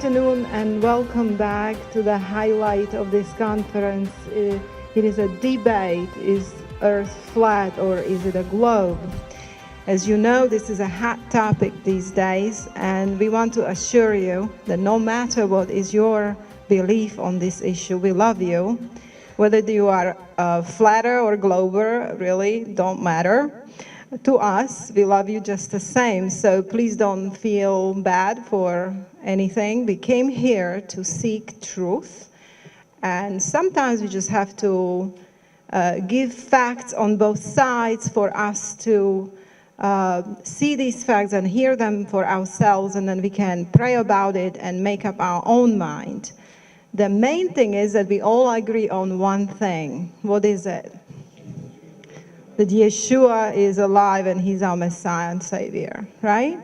afternoon and welcome back to the highlight of this conference. It is a debate, is Earth flat or is it a globe? As you know, this is a hot topic these days, and we want to assure you that no matter what is your belief on this issue, we love you. Whether you are a flatter or glober, really don't matter. To us, we love you just the same, so please don't feel bad for anything. We came here to seek truth, and sometimes we just have to give facts on both sides for us to see these facts and hear them for ourselves, and then we can pray about it and make up our own mind. The main thing is that we all agree on one thing. What is it? That Yeshua is alive and he's our Messiah and Savior, right?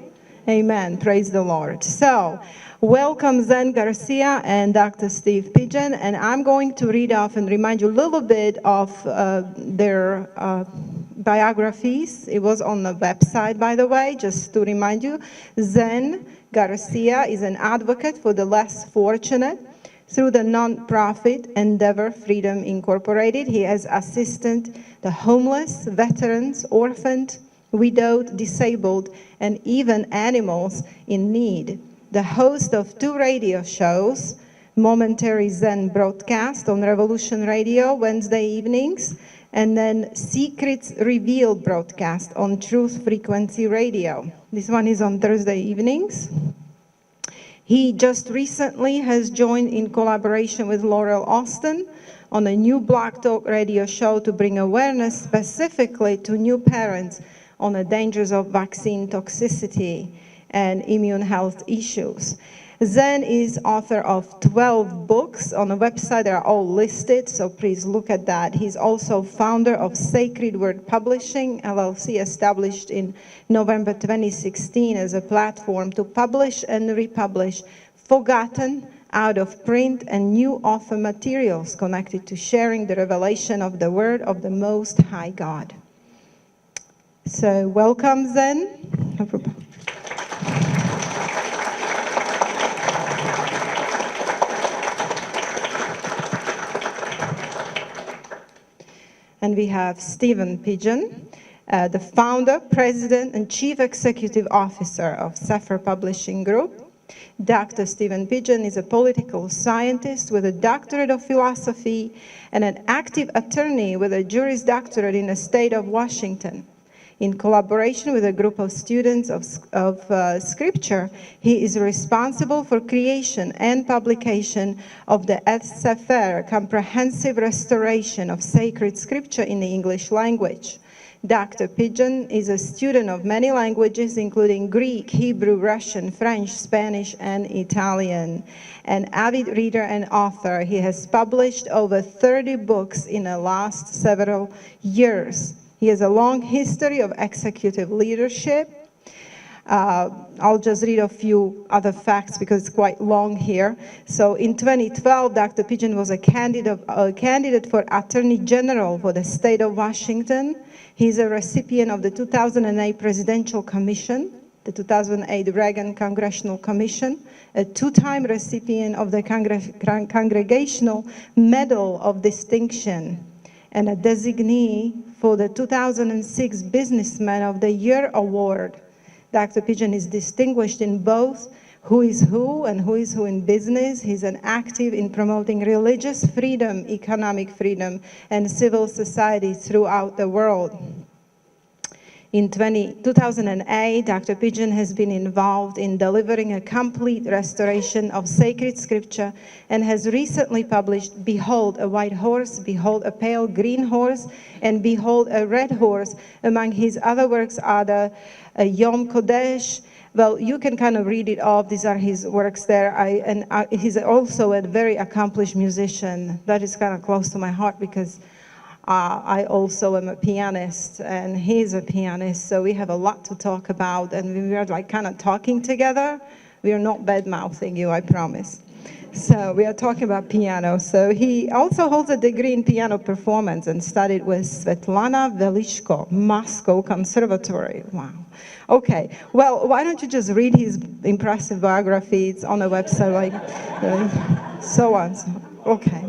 Amen. Praise the Lord. So, welcome Zen Garcia and Dr. Steve Pidgeon, and I'm going to read off and remind you a little bit of their biographies. It was on the website, by the way, just to remind you. Zen Garcia is an advocate for the less fortunate through the non-profit Endeavor Freedom Incorporated. He has assisted the homeless, veterans, orphaned, widowed, disabled, and even animals in need. The host of 2 radio shows, Momentary Zen broadcast on Revolution Radio Wednesday evenings, and then Secrets Revealed broadcast on Truth Frequency Radio. This one is on Thursday evenings. He just recently has joined in collaboration with Laurel Austin on a new Blog Talk radio show to bring awareness specifically to new parents on the dangers of vaccine toxicity and immune health issues. Zen is author of 12 books. On the website, they're all listed, so please look at that. He's also founder of Sacred Word Publishing, LLC, established in November 2016 as a platform to publish and republish forgotten, out of print, and new author materials connected to sharing the revelation of the Word of the Most High God. So, welcome, Zen. And we have Stephen Pidgeon, the founder, president, and chief executive officer of Sefer Publishing Group. Dr. Stephen Pidgeon is a political scientist with a doctorate of philosophy and an active attorney with a Juris Doctorate in the state of Washington. In collaboration with a group of students of Scripture, he is responsible for creation and publication of the Eth Sefer, comprehensive restoration of sacred Scripture in the English language. Dr. Pidgeon is a student of many languages, including Greek, Hebrew, Russian, French, Spanish, and Italian. An avid reader and author, he has published over 30 books in the last several years. He has a long history of executive leadership. I'll just read a few other facts because it's quite long here. So in 2012, Dr. Pidgeon was a candidate for Attorney General for the state of Washington. He's a recipient of the 2008 Presidential Commission, the 2008 Reagan Congressional Commission, a 2-time recipient of the Congregational Medal of Distinction, and a designee for the 2006 Businessman of the Year Award. Dr. Pidgeon is distinguished in both who is who and who is who in business. He's an active in promoting religious freedom, economic freedom, and civil society throughout the world. In 2008, Dr. Pidgeon has been involved in delivering a complete restoration of sacred Scripture and has recently published Behold a White Horse, Behold a Pale Green Horse, and Behold a Red Horse. Among his other works are the Yom Kodesh. Well, you can kind of read it off. These are his works there. He's also a very accomplished musician. That is kind of close to my heart because I also am a pianist, and he's a pianist, so we have a lot to talk about, and we are like kind of talking together. We are not bad-mouthing you, I promise. So we are talking about piano. So he also holds a degree in piano performance and studied with Svetlana Velishko, Moscow Conservatory. Wow. Okay. Well, why don't you just read his impressive biography? It's on the website, like so on. So, okay.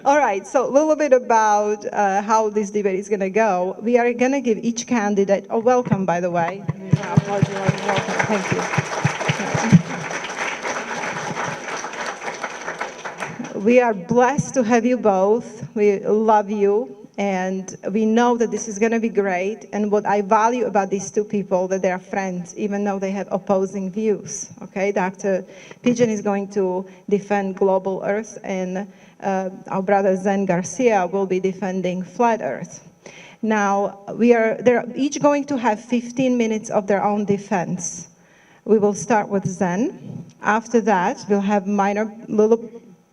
All right, so a little bit about how this debate is going to go. We are going to give each candidate, oh, welcome, by the way. Welcome, thank you. We are blessed to have you both. We love you, and we know that this is going to be great. And what I value about these two people, that they are friends, even though they have opposing views. Okay, Dr. Pidgeon is going to defend global Earth, and our brother Zen Garcia will be defending flat Earth. Now, they're each going to have 15 minutes of their own defense. We will start with Zen. After that, we'll have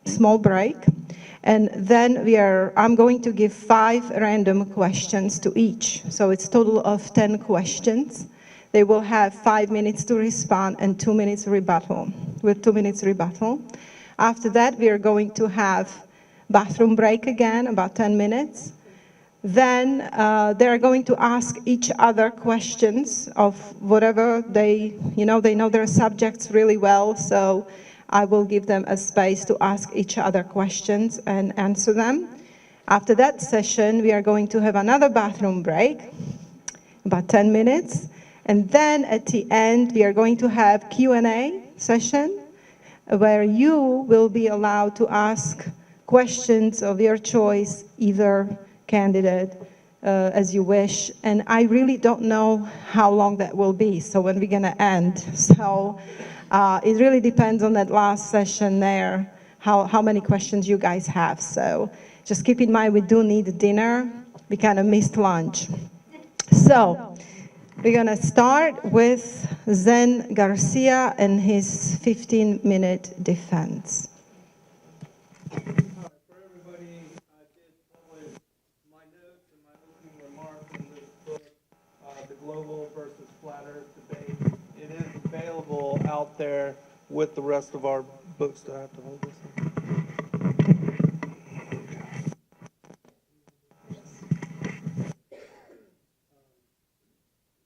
small break, and then I'm going to give 5 random questions to each. So it's a total of 10 questions. They will have 5 minutes to respond and 2 minutes rebuttal, with 2 minutes rebuttal. After that, we are going to have bathroom break again, about 10 minutes. Then they're going to ask each other questions of whatever they know their subjects really well, so I will give them a space to ask each other questions and answer them. After that session, we are going to have another bathroom break, about 10 minutes. And then at the end, we are going to have Q&A session, where you will be allowed to ask questions of your choice, either candidate, as you wish. And I really don't know how long that will be, so when we're gonna end. So it really depends on that last session there, how many questions you guys have. So just keep in mind, we do need dinner. We kind of missed lunch. So we're gonna start with Zen Garcia and his 15-minute defense. For everybody, I did publish my notes and my opening remarks in this book, The Global versus Flat Earth Debate. It is available out there with the rest of our books. Do I have to hold this?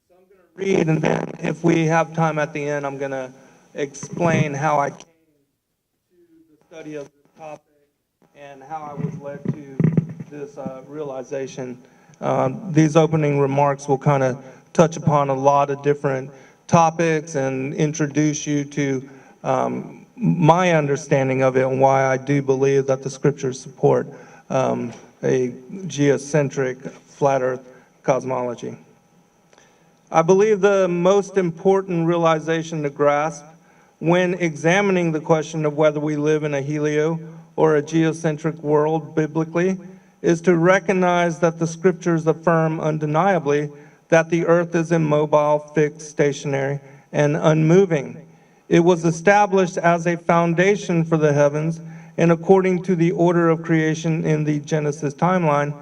So I'm going to read, and then if we have time at the end, I'm going to explain how I came to the study of this topic and how I was led to this realization. These opening remarks will kind of touch upon a lot of different topics and introduce you to my understanding of it and why I do believe that the scriptures support a geocentric flat earth cosmology. I believe the most important realization to grasp when examining the question of whether we live in a helio or a geocentric world biblically is to recognize that the scriptures affirm undeniably that the earth is immobile, fixed, stationary, and unmoving. It was established as a foundation for the heavens, and according to the order of creation in the Genesis timeline,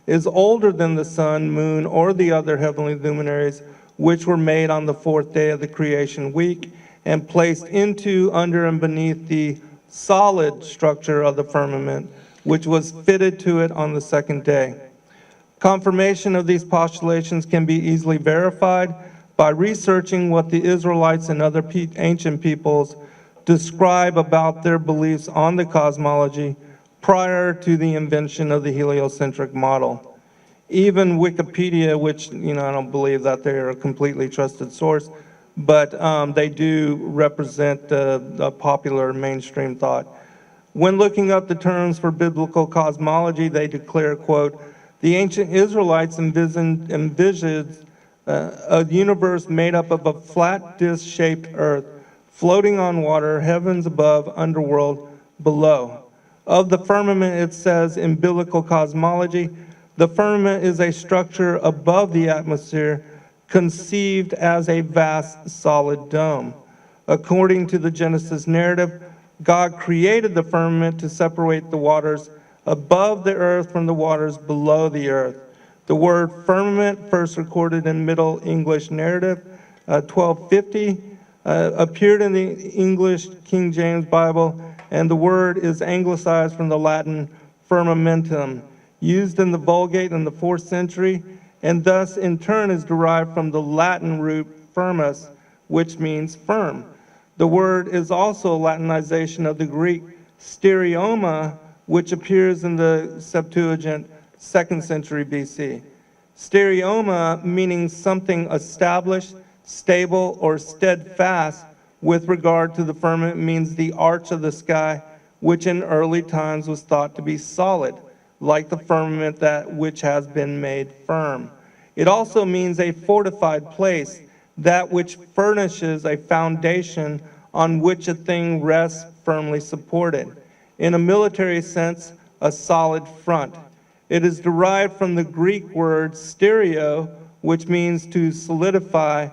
is older than the sun, moon, or the other heavenly luminaries, which were made on the 4th day of the creation week and placed into, under, and beneath the solid structure of the firmament, which was fitted to it on the 2nd day. Confirmation of these postulations can be easily verified by researching what the Israelites and other ancient peoples describe about their beliefs on the cosmology prior to the invention of the heliocentric model. Even Wikipedia, which I don't believe that they're a completely trusted source, but they do represent the popular mainstream thought. When looking up the terms for biblical cosmology, they declare, quote, the ancient Israelites envisioned a universe made up of a flat disc-shaped earth, floating on water, heavens above, underworld below. Of the firmament, it says in biblical cosmology, the firmament is a structure above the atmosphere, conceived as a vast solid dome. According to the Genesis narrative, God created the firmament to separate the waters above the earth from the waters below the earth. The word firmament, first recorded in Middle English narrative, 1250, appeared in the English King James Bible, and the word is anglicized from the Latin firmamentum, used in the Vulgate in the 4th century, and thus in turn is derived from the Latin root firmus, which means firm. The word is also a Latinization of the Greek stereoma, which appears in the Septuagint 2nd century BC. Stereoma meaning something established, stable, or steadfast with regard to the firmament means the arch of the sky, which in early times was thought to be solid, like the firmament that which has been made firm. It also means a fortified place, that which furnishes a foundation on which a thing rests firmly supported. In a military sense, a solid front. It is derived from the Greek word stereo, which means to solidify,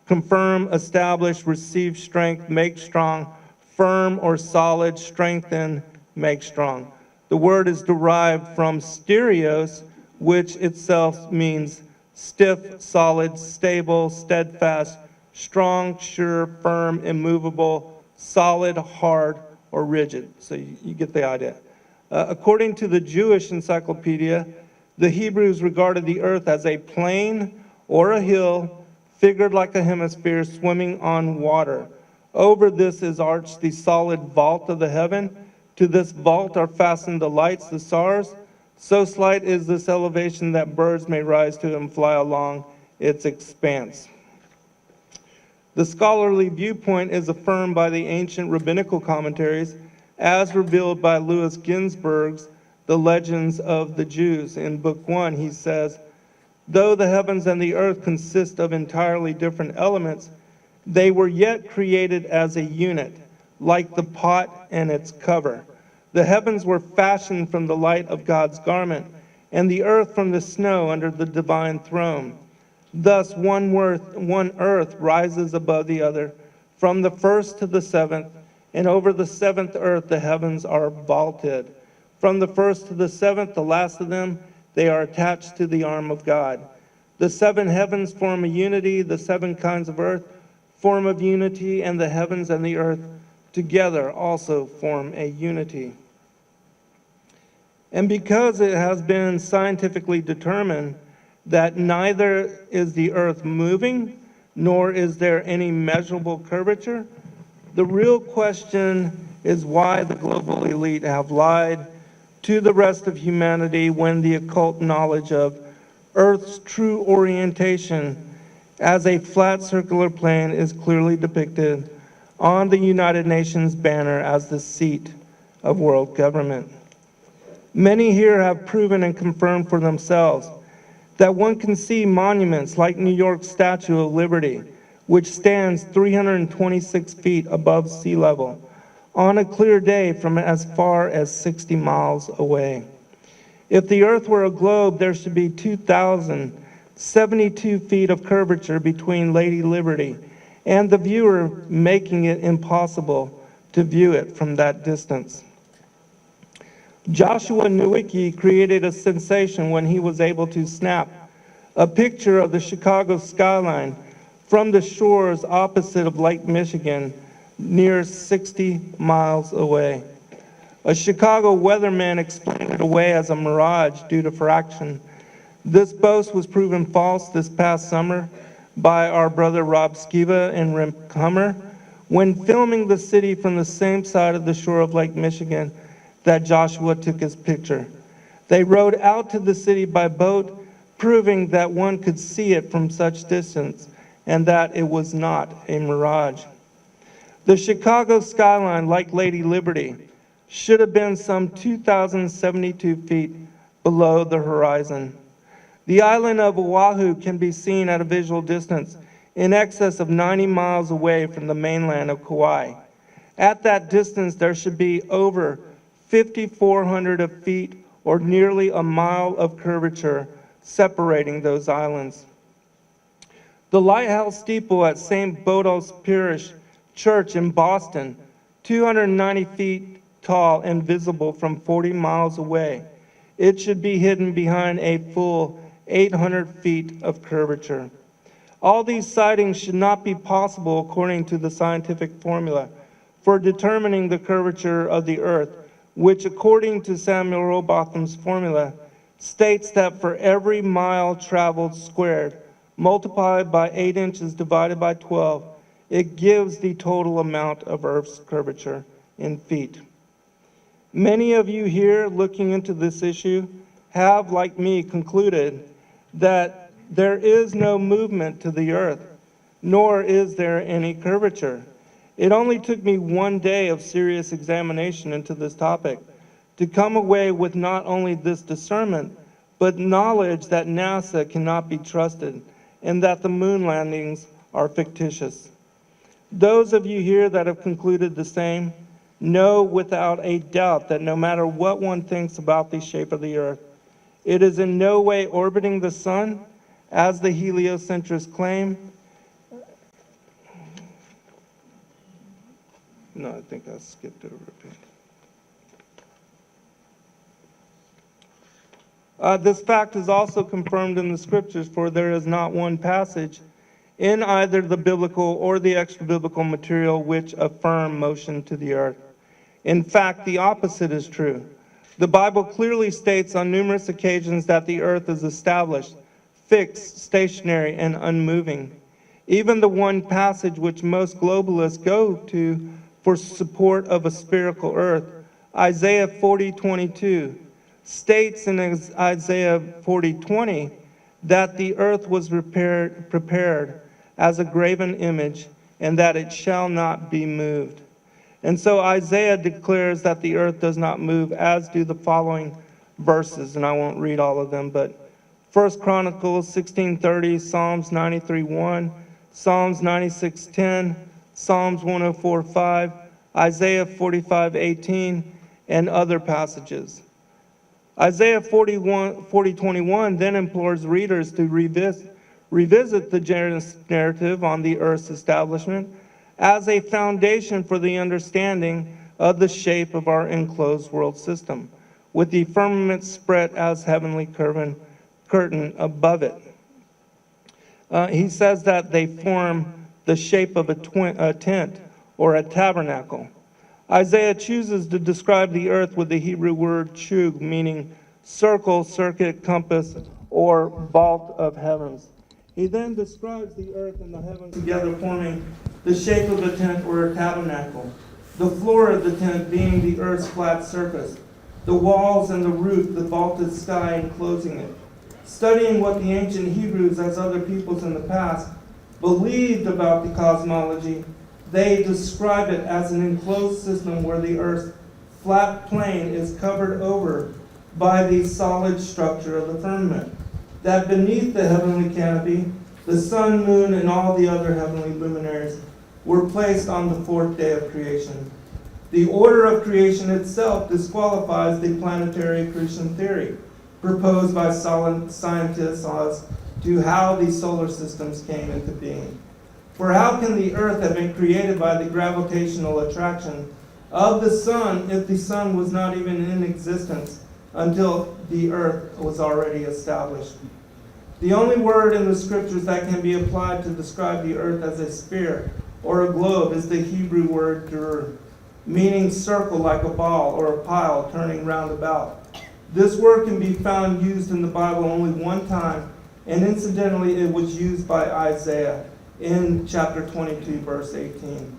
confirm, establish, receive strength, make strong, firm or solid, strengthen, make strong. The word is derived from stereos, which itself means stiff, solid, stable, steadfast, strong, sure, firm, immovable, solid, hard, or rigid. So you get the idea. According to the Jewish encyclopedia, the Hebrews regarded the earth as a plain or a hill, figured like a hemisphere swimming on water. Over this is arched the solid vault of the heaven. To this vault are fastened the lights, the stars. So slight is this elevation that birds may rise to and fly along its expanse. The scholarly viewpoint is affirmed by the ancient rabbinical commentaries as revealed by Louis Ginsburg's The Legends of the Jews. In Book 1, he says, though the heavens and the earth consist of entirely different elements, they were yet created as a unit, like the pot and its cover. The heavens were fashioned from the light of God's garment, and the earth from the snow under the divine throne. Thus one earth rises above the other, from the first to the seventh, and over the seventh earth the heavens are vaulted. From the first to the seventh, the last of them, they are attached to the arm of God. The seven heavens form a unity, the seven kinds of earth form of unity, and the heavens and the earth together also form a unity. And because it has been scientifically determined that neither is the earth moving, nor is there any measurable curvature, the real question is why the global elite have lied to the rest of humanity when the occult knowledge of Earth's true orientation as a flat circular plane is clearly depicted on the United Nations banner as the seat of world government. Many here have proven and confirmed for themselves that one can see monuments like New York's Statue of Liberty, which stands 326 feet above sea level, on a clear day from as far as 60 miles away. If the Earth were a globe, there should be 2,072 feet of curvature between Lady Liberty and the viewer, making it impossible to view it from that distance. Joshua Nowicki created a sensation when he was able to snap a picture of the Chicago skyline from the shores opposite of Lake Michigan, near 60 miles away. A Chicago weatherman explained it away as a mirage due to fraction. This boast was proven false this past summer by our brother Rob Skiba and Rim Hummer when filming the city from the same side of the shore of Lake Michigan that Joshua took his picture. They rode out to the city by boat, proving that one could see it from such distance and that it was not a mirage. The Chicago skyline, like Lady Liberty, should have been some 2,072 feet below the horizon. The island of Oahu can be seen at a visual distance in excess of 90 miles away from the mainland of Kauai. At that distance, there should be over 5,400 feet or nearly a mile of curvature separating those islands. The lighthouse steeple at St. Bodo's Parish Church in Boston, 290 feet tall and visible from 40 miles away. It should be hidden behind a full 800 feet of curvature. All these sightings should not be possible according to the scientific formula for determining the curvature of the earth, which according to Samuel Rowbotham's formula states that for every mile traveled squared, multiplied by 8 inches divided by 12, it gives the total amount of Earth's curvature in feet. Many of you here looking into this issue have, like me, concluded that there is no movement to the Earth, nor is there any curvature. It only took me one day of serious examination into this topic to come away with not only this discernment, but knowledge that NASA cannot be trusted and that the moon landings are fictitious. Those of you here that have concluded the same know without a doubt that no matter what one thinks about the shape of the Earth, it is in no way orbiting the sun, as the heliocentrics claim. No, I think I skipped over a page. This fact is also confirmed in the scriptures, for there is not one passage in either the biblical or the extra-biblical material which affirm motion to the earth. In fact, the opposite is true. The Bible clearly states on numerous occasions that the earth is established, fixed, stationary, and unmoving. Even the one passage which most globalists go to for support of a spherical earth, Isaiah 40:22, states in Isaiah 40:20 that the earth was prepared as a graven image, and that it shall not be moved. And so Isaiah declares that the earth does not move, as do the following verses, and I won't read all of them, but 1 Chronicles 16:30, Psalms 93:1, Psalms 96:10, Psalms 104:5, Isaiah 45:18, and other passages. Isaiah 40:21 then implores readers to revisit the Genesis narrative on the earth's establishment as a foundation for the understanding of the shape of our enclosed world system, with the firmament spread as heavenly curtain above it. He says that they form the shape of a tent or a tabernacle. Isaiah chooses to describe the earth with the Hebrew word chug, meaning circle, circuit, compass, or vault of heavens. He then describes the earth and the heavens together, forming the shape of a tent or a tabernacle, the floor of the tent being the earth's flat surface, the walls and the roof, the vaulted sky enclosing it. Studying what the ancient Hebrews, as other peoples in the past, believed about the cosmology, they describe it as an enclosed system where the earth's flat plane is covered over by the solid structure of the firmament, that beneath the heavenly canopy, the sun, moon, and all the other heavenly luminaries were placed on the fourth day of creation. The order of creation itself disqualifies the planetary accretion theory proposed by scientists as to how these solar systems came into being. For how can the earth have been created by the gravitational attraction of the sun if the sun was not even in existence until the earth was already established? The only word in the scriptures that can be applied to describe the earth as a sphere or a globe is the Hebrew word dur, meaning circle like a ball or a pile turning round about. This word can be found used in the Bible only one time, and incidentally it was used by Isaiah in chapter 22, verse 18.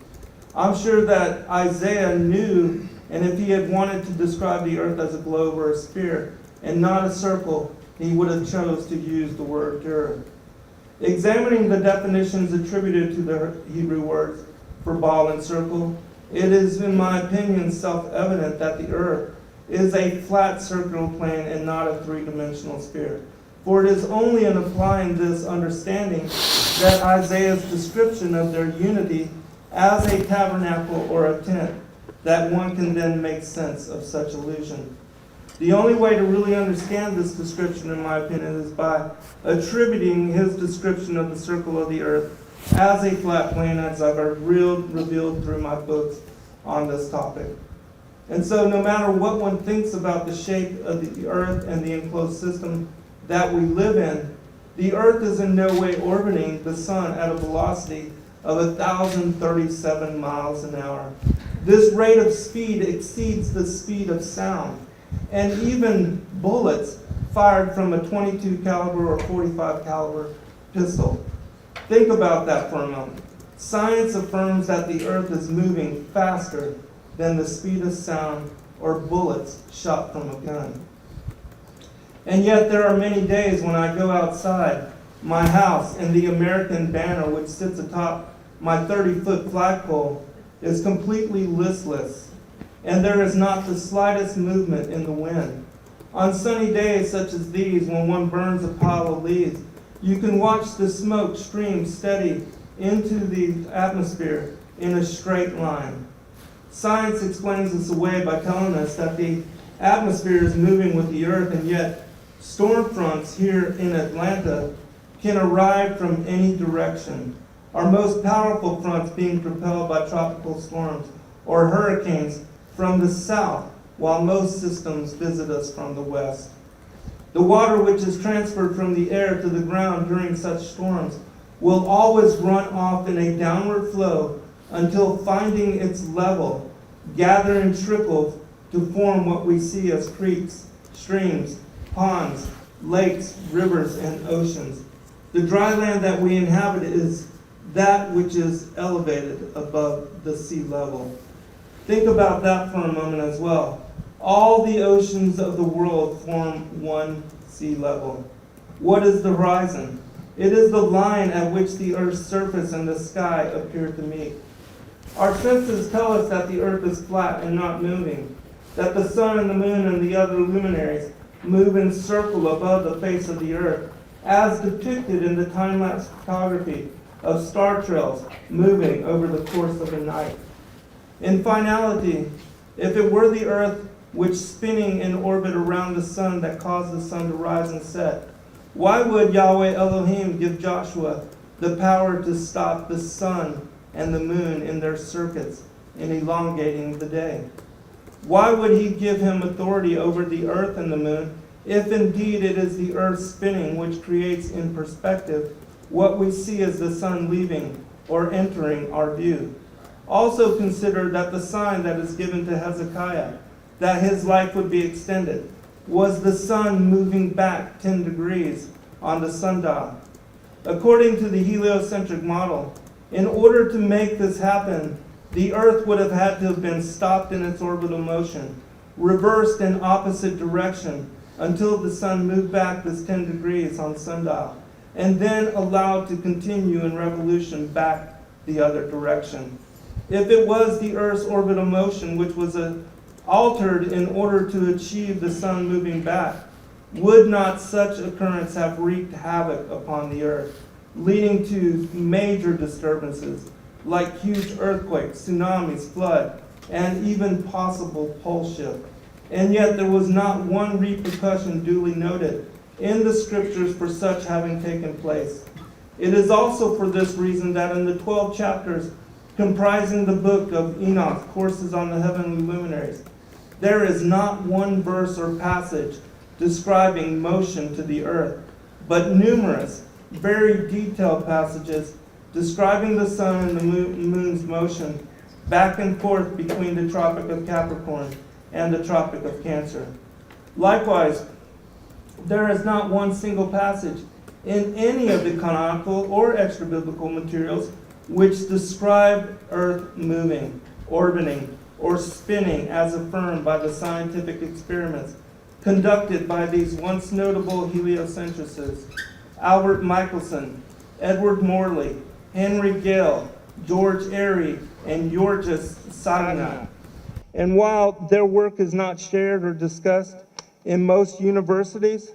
I'm sure that Isaiah knew, and if he had wanted to describe the earth as a globe or a sphere and not a circle, he would have chose to use the word dur. Examining the definitions attributed to the Hebrew words for ball and circle, it is, in my opinion, self-evident that the earth is a flat circular plane and not a three-dimensional sphere. For it is only in applying this understanding that Isaiah's description of their unity as a tabernacle or a tent, that one can then make sense of such illusion. The only way to really understand this description, in my opinion, is by attributing his description of the circle of the earth as a flat plane, as I've revealed through my books on this topic. And so no matter what one thinks about the shape of the earth and the enclosed system that we live in, The Earth is in no way orbiting the sun at a velocity of 1,037 miles an hour. This rate of speed exceeds the speed of sound, and even bullets fired from a 22 caliber or 45 caliber pistol. Think about that for a moment. Science affirms that the Earth is moving faster than the speed of sound or bullets shot from a gun. And yet there are many days when I go outside my house and the American banner, which sits atop my 30-foot flagpole, is completely listless, and there is not the slightest movement in the wind. On sunny days such as these, when one burns a pile of leaves, you can watch the smoke stream steady into the atmosphere in a straight line. Science explains this away by telling us that the atmosphere is moving with the Earth, and yet storm fronts here in Atlanta can arrive from any direction. Our most powerful fronts being propelled by tropical storms or hurricanes from the south, while most systems visit us from the west. The water which is transferred from the air to the ground during such storms will always run off in a downward flow until finding its level, gather and trickle to form what we see as creeks, streams, ponds, lakes, rivers, and oceans. The dry land that we inhabit is that which is elevated above the sea level. Think about that for a moment as well. All the oceans of the world form one sea level. What is the horizon? It is the line at which the Earth's surface and the sky appear to meet. Our senses tell us that the Earth is flat and not moving, that the sun and the moon and the other luminaries move in circle above the face of the Earth, as depicted in the time-lapse photography of star trails moving over the course of the night. In finality, if it were the Earth which spinning in orbit around the sun that caused the sun to rise and set, why would Yahweh Elohim give Joshua the power to stop the sun and the moon in their circuits in elongating the day? Why would he give him authority over the earth and the moon, if indeed it is the earth spinning which creates in perspective what we see as the sun leaving or entering our view? Also consider that the sign that is given to Hezekiah, that his life would be extended, was the sun moving back 10 degrees on the sundial. According to the heliocentric model, in order to make this happen, the Earth would have had to have been stopped in its orbital motion, reversed in opposite direction until the sun moved back this 10 degrees on sundial, and then allowed to continue in revolution back the other direction. If it was the Earth's orbital motion which was altered in order to achieve the sun moving back, would not such occurrence have wreaked havoc upon the Earth, leading to major disturbances like huge earthquakes, tsunamis, flood, and even possible pole shift? And yet there was not one repercussion duly noted in the scriptures for such having taken place. It is also for this reason that in the 12 chapters comprising the book of Enoch, Courses on the Heavenly Luminaries, there is not one verse or passage describing motion to the earth, but numerous, very detailed passages describing the sun and the moon's motion back and forth between the Tropic of Capricorn and the Tropic of Cancer. Likewise, there is not one single passage in any of the canonical or extra-biblical materials which describe Earth moving, orbiting, or spinning as affirmed by the scientific experiments conducted by these once notable heliocentricists: Albert Michelson, Edward Morley, Henry Gale, George Airy, and Georges Sagna. And while their work is not shared or discussed in most universities,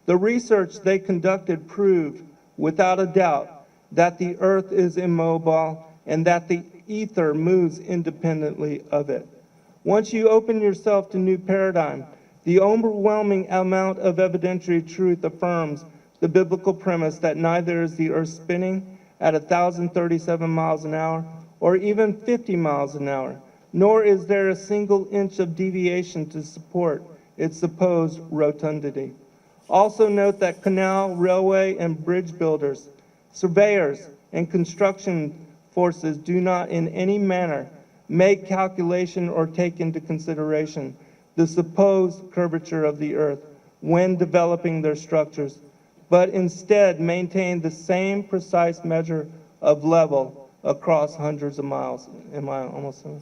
the research they conducted proved, without a doubt, that the earth is immobile and that the ether moves independently of it. Once you open yourself to new paradigm, the overwhelming amount of evidentiary truth affirms the biblical premise that neither is the earth spinning at 1,037 miles an hour or even 50 miles an hour, nor is there a single inch of deviation to support its supposed rotundity. Also note that canal, railway, and bridge builders, surveyors, and construction forces do not in any manner make calculation or take into consideration the supposed curvature of the earth when developing their structures, but instead maintain the same precise measure of level across hundreds of miles. Am I almost done?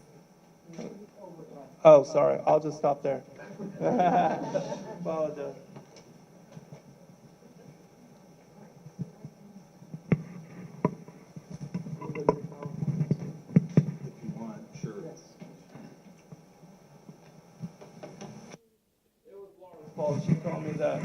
Oh, sorry. I'll just stop there. Apologize. Well, she told me that.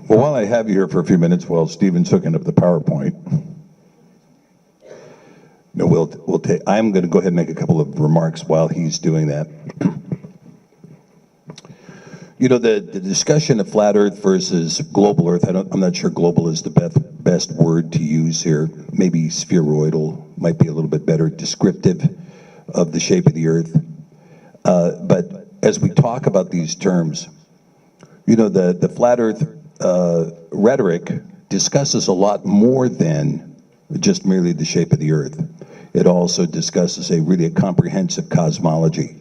Well, while I have you here for a few minutes while Stephen's hooking up the PowerPoint, no, we'll take. I'm going to go ahead and make a couple of remarks while he's doing that. You know, the discussion of flat Earth versus global Earth, I'm not sure global is the best word to use here. Maybe spheroidal might be a little bit better descriptive of the shape of the Earth. But as we talk about these terms, you know, the flat Earth rhetoric discusses a lot more than just merely the shape of the Earth. It also discusses a comprehensive cosmology.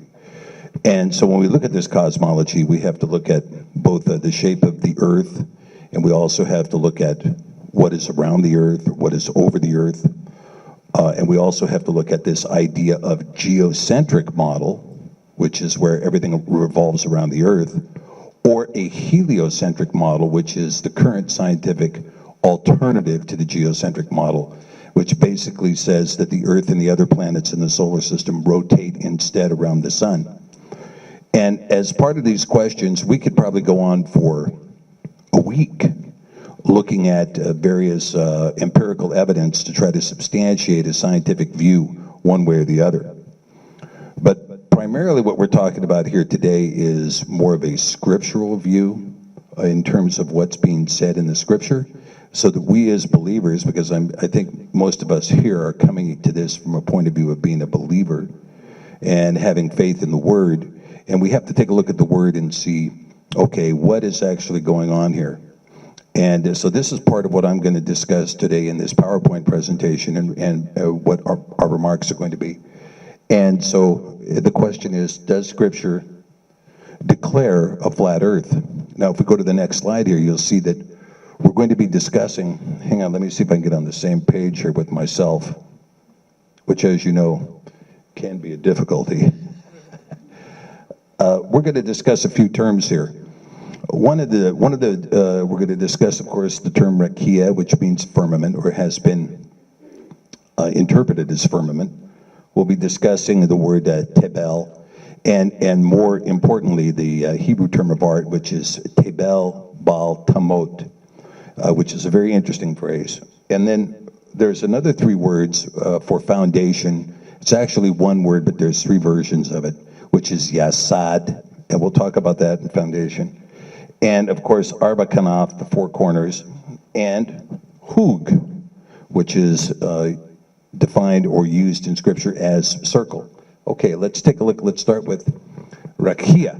And so when we look at this cosmology, we have to look at both the shape of the Earth, and we also have to look at what is around the Earth, what is over the Earth, and we also have to look at this idea of geocentric model, which is where everything revolves around the Earth, or a heliocentric model, which is the current scientific alternative to the geocentric model, which basically says that the Earth and the other planets in the solar system rotate instead around the sun. And as part of these questions, we could probably go on for a week looking at various empirical evidence to try to substantiate a scientific view one way or the other. But primarily what we're talking about here today is more of a scriptural view in terms of what's being said in the scripture, so that we as believers, because I think most of us here are coming to this from a point of view of being a believer and having faith in the Word, and we have to take a look at the Word and see, okay, what is actually going on here? And so this is part of what I'm going to discuss today in this PowerPoint presentation, and what our remarks are going to be. And so the question is, does Scripture declare a flat Earth? Now, if we go to the next slide here, you'll see that we're going to be discussing, hang on, let me see if I can get on the same page here with myself, which, as you know, can be a difficulty. We're going to discuss a few terms here. We're going to discuss, of course, the term rakia, which means firmament, or has been interpreted as firmament. We'll be discussing the word tebel, and more importantly, the Hebrew term of art, which is tebel bal tamot, which is a very interesting phrase. And then there's another three words for foundation. It's actually one word, but there's three versions of it, which is yasad, and we'll talk about that in foundation. And of course, arba kanaf, the four corners, and hug, which is defined or used in Scripture as circle. Okay, let's take a look. Let's start with rakia.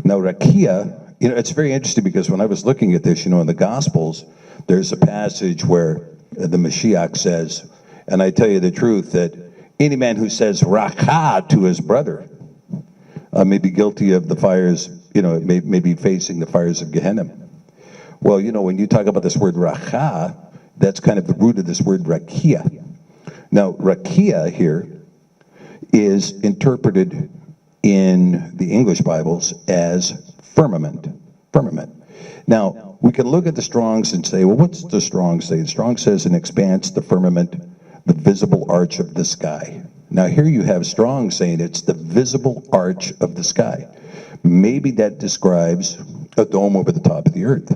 Now, rakia, you know, it's very interesting because when I was looking at this, you know, in the Gospels, there's a passage where the Mashiach says, and I tell you the truth, that any man who says raka to his brother may be guilty of the fires, you know, may be facing the fires of Gehenna. Well, you know, when you talk about this word raka, that's kind of the root of this word rakia. Now, rakia here is interpreted in the English Bibles as firmament. Now, we can look at the Strong's and say, well, what's the Strong's say? The Strong's says an expanse, the firmament, the visible arch of the sky. Now, here you have Strong's saying it's the visible arch of the sky. Maybe that describes a dome over the top of the earth,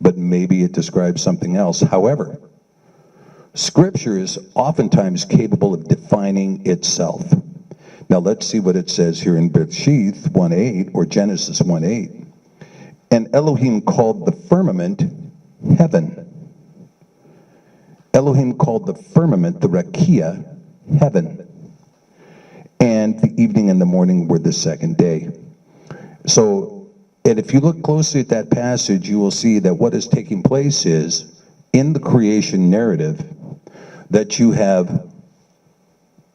but maybe it describes something else. However, Scripture is oftentimes capable of defining itself. Now let's see what it says here in Bereshith 1:8 or Genesis 1:8. And Elohim called the firmament heaven. Elohim called the firmament, the rakia, heaven. And the evening and the morning were the second day. So, and if you look closely at that passage, you will see that what is taking place is, in the creation narrative, that you have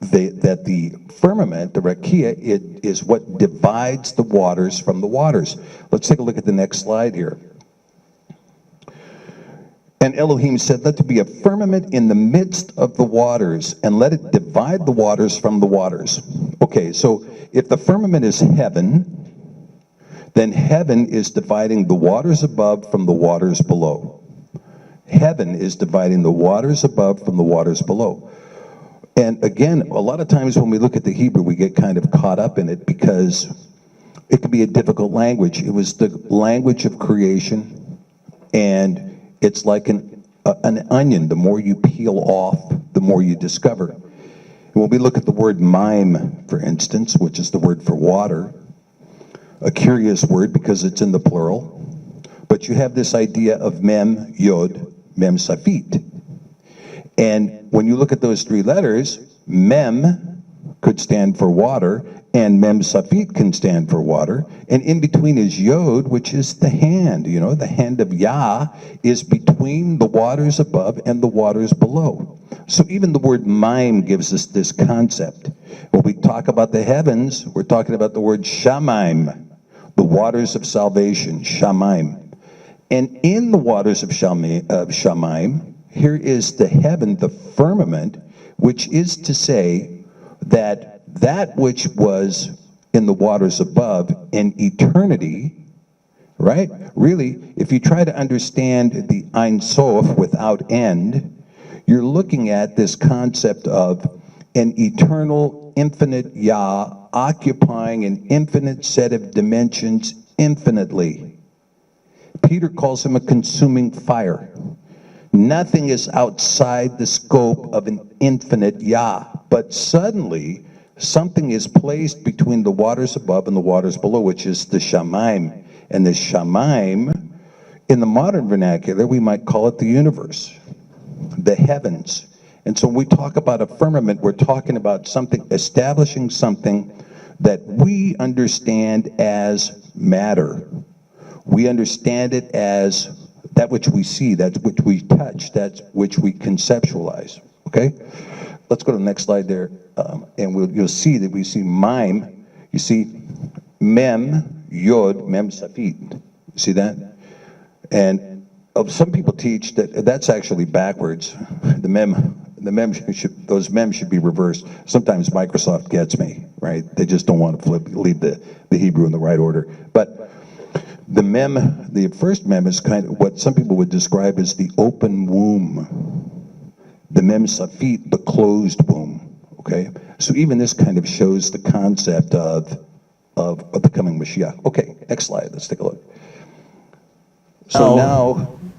that the firmament, the rakia, it is what divides the waters from the waters. Let's take a look at the next slide here. And Elohim said, let there be a firmament in the midst of the waters, and let it divide the waters from the waters. Okay, so if the firmament is heaven, then heaven is dividing the waters above from the waters below. Heaven is dividing the waters above from the waters below. And again, a lot of times when we look at the Hebrew, we get kind of caught up in it because it can be a difficult language. It was the language of creation, and it's like an onion. The more you peel off, the more you discover. And when we look at the word mime, for instance, which is the word for water, a curious word because it's in the plural, but you have this idea of mem, yod, mem, safit. And when you look at those three letters, mem could stand for water, and mem safit can stand for water, and in between is yod, which is the hand. You know, the hand of Yah is between the waters above and the waters below. So even the word mime gives us this concept. When we talk about the heavens, we're talking about the word shamaim, the waters of salvation, shamaim. And in the waters of shamaim, here is the heaven, the firmament, which is to say that that which was in the waters above in eternity, right? Really, if you try to understand the Ein Sof without end, you're looking at this concept of an eternal, infinite Yah occupying an infinite set of dimensions infinitely. Peter calls him a consuming fire. Nothing is outside the scope of an infinite Yah, but suddenly something is placed between the waters above and the waters below, which is the shamaim. And the shamaim, in the modern vernacular, we might call it the universe, the heavens. And so when we talk about a firmament, we're talking about something, establishing something that we understand as matter. We understand it as that which we see, that which we touch, that which we conceptualize, okay? Let's go to the next slide there, and you'll see that we see mime, you see mem, yod, mem, safit. You see that? And some people teach that that's actually backwards. Those mem should be reversed. Sometimes Microsoft gets me, right? They just don't want to leave the Hebrew in the right order. But the mem, the first mem is kind of what some people would describe as the open womb. The mem safit, the closed womb, okay? So even this kind of shows the concept of the coming Mashiach. Okay, next slide, let's take a look. So now...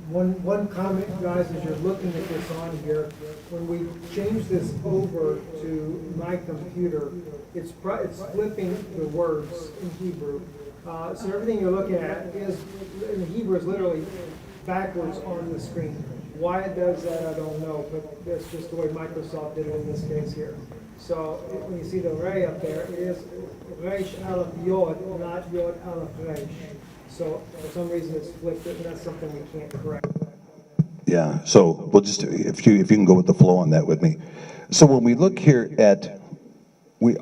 One comment, guys, as you're looking at this on here, when we change this over to my computer, it's flipping the words in Hebrew. So everything you're looking at is, in Hebrew, is literally backwards on the screen. Why it does that, I don't know, but that's just the way Microsoft did it in this case here. So when you see the Ray up there, it is Reish Aleph Yod, not Yod Aleph Reish. So for some reason it's flipped, and that's something we can't correct. Yeah, so we'll just, if you can go with the flow on that with me. So when we look here at,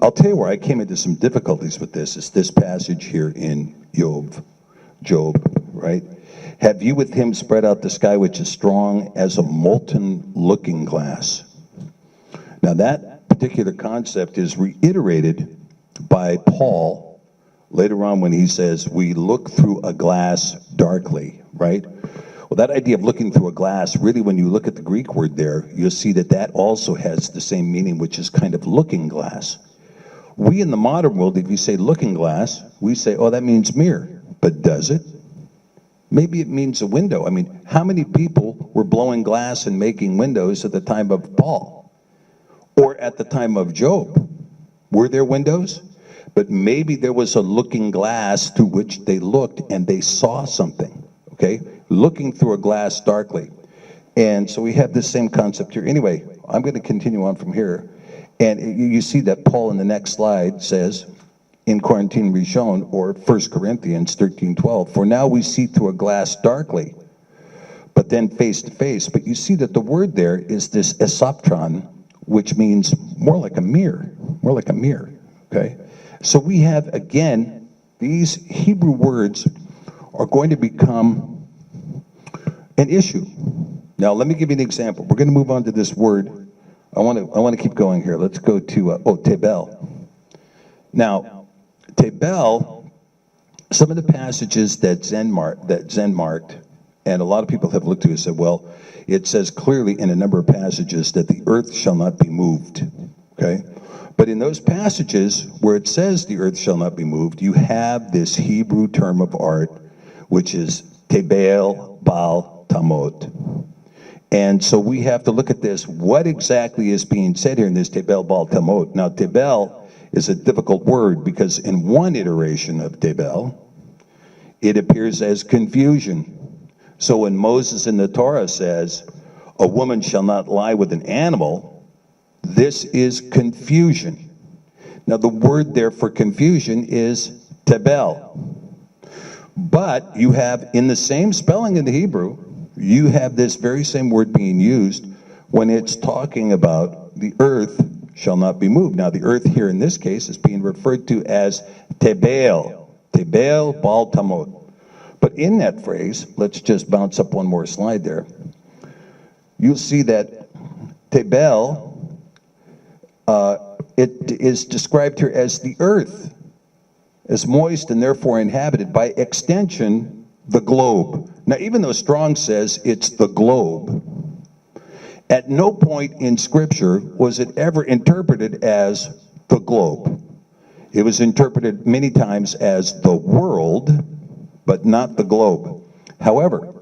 I'll tell you where I came into some difficulties with this, is this passage here in Job, right? Have you with him spread out the sky which is strong as a molten looking glass? Now that particular concept is reiterated by Paul later on when he says, we look through a glass darkly, right? Well, that idea of looking through a glass, really when you look at the Greek word there, you'll see that that also has the same meaning, which is kind of looking glass. We in the modern world, if you say looking glass, we say, oh, that means mirror. But does it? Maybe it means a window. I mean, how many people were blowing glass and making windows at the time of Paul? Or at the time of Job? Were there windows? But maybe there was a looking glass through which they looked and they saw something, okay? Looking through a glass darkly. And so we have this same concept here. Anyway, I'm going to continue on from here. And you see that Paul in the next slide says, in Quarantine Rishon, or 1 Corinthians 13:12, for now we see through a glass darkly, but then face to face. But you see that the word there is this esoptron, which means more like a mirror, okay? So we have, again, these Hebrew words are going to become an issue. Now, let me give you an example. We're going to move on to this word. I want to keep going here. Let's go to, Tebel. Now, Tebel, some of the passages that Zen marked, and a lot of people have looked to it and said, well, it says clearly in a number of passages that the earth shall not be moved, okay? But in those passages where it says the earth shall not be moved, you have this Hebrew term of art, which is Tebel Bal Tamot. And so we have to look at this. What exactly is being said here in this Tebel Bal Tamot? Now, Tebel is a difficult word because in one iteration of Tebel, it appears as confusion. So when Moses in the Torah says, a woman shall not lie with an animal, this is confusion. Now, the word there for confusion is Tebel. But you have, in the same spelling in the Hebrew, you have this very same word being used when it's talking about the earth shall not be moved. Now, the earth here in this case is being referred to as Tebel Bal Tamot. But in that phrase, let's just bounce up one more slide there. You'll see that Tebel, it is described here as the earth, as moist and therefore inhabited, by extension, the globe. Now, even though Strong says it's the globe, at no point in Scripture was it ever interpreted as the globe. It was interpreted many times as the world, but not the globe. However,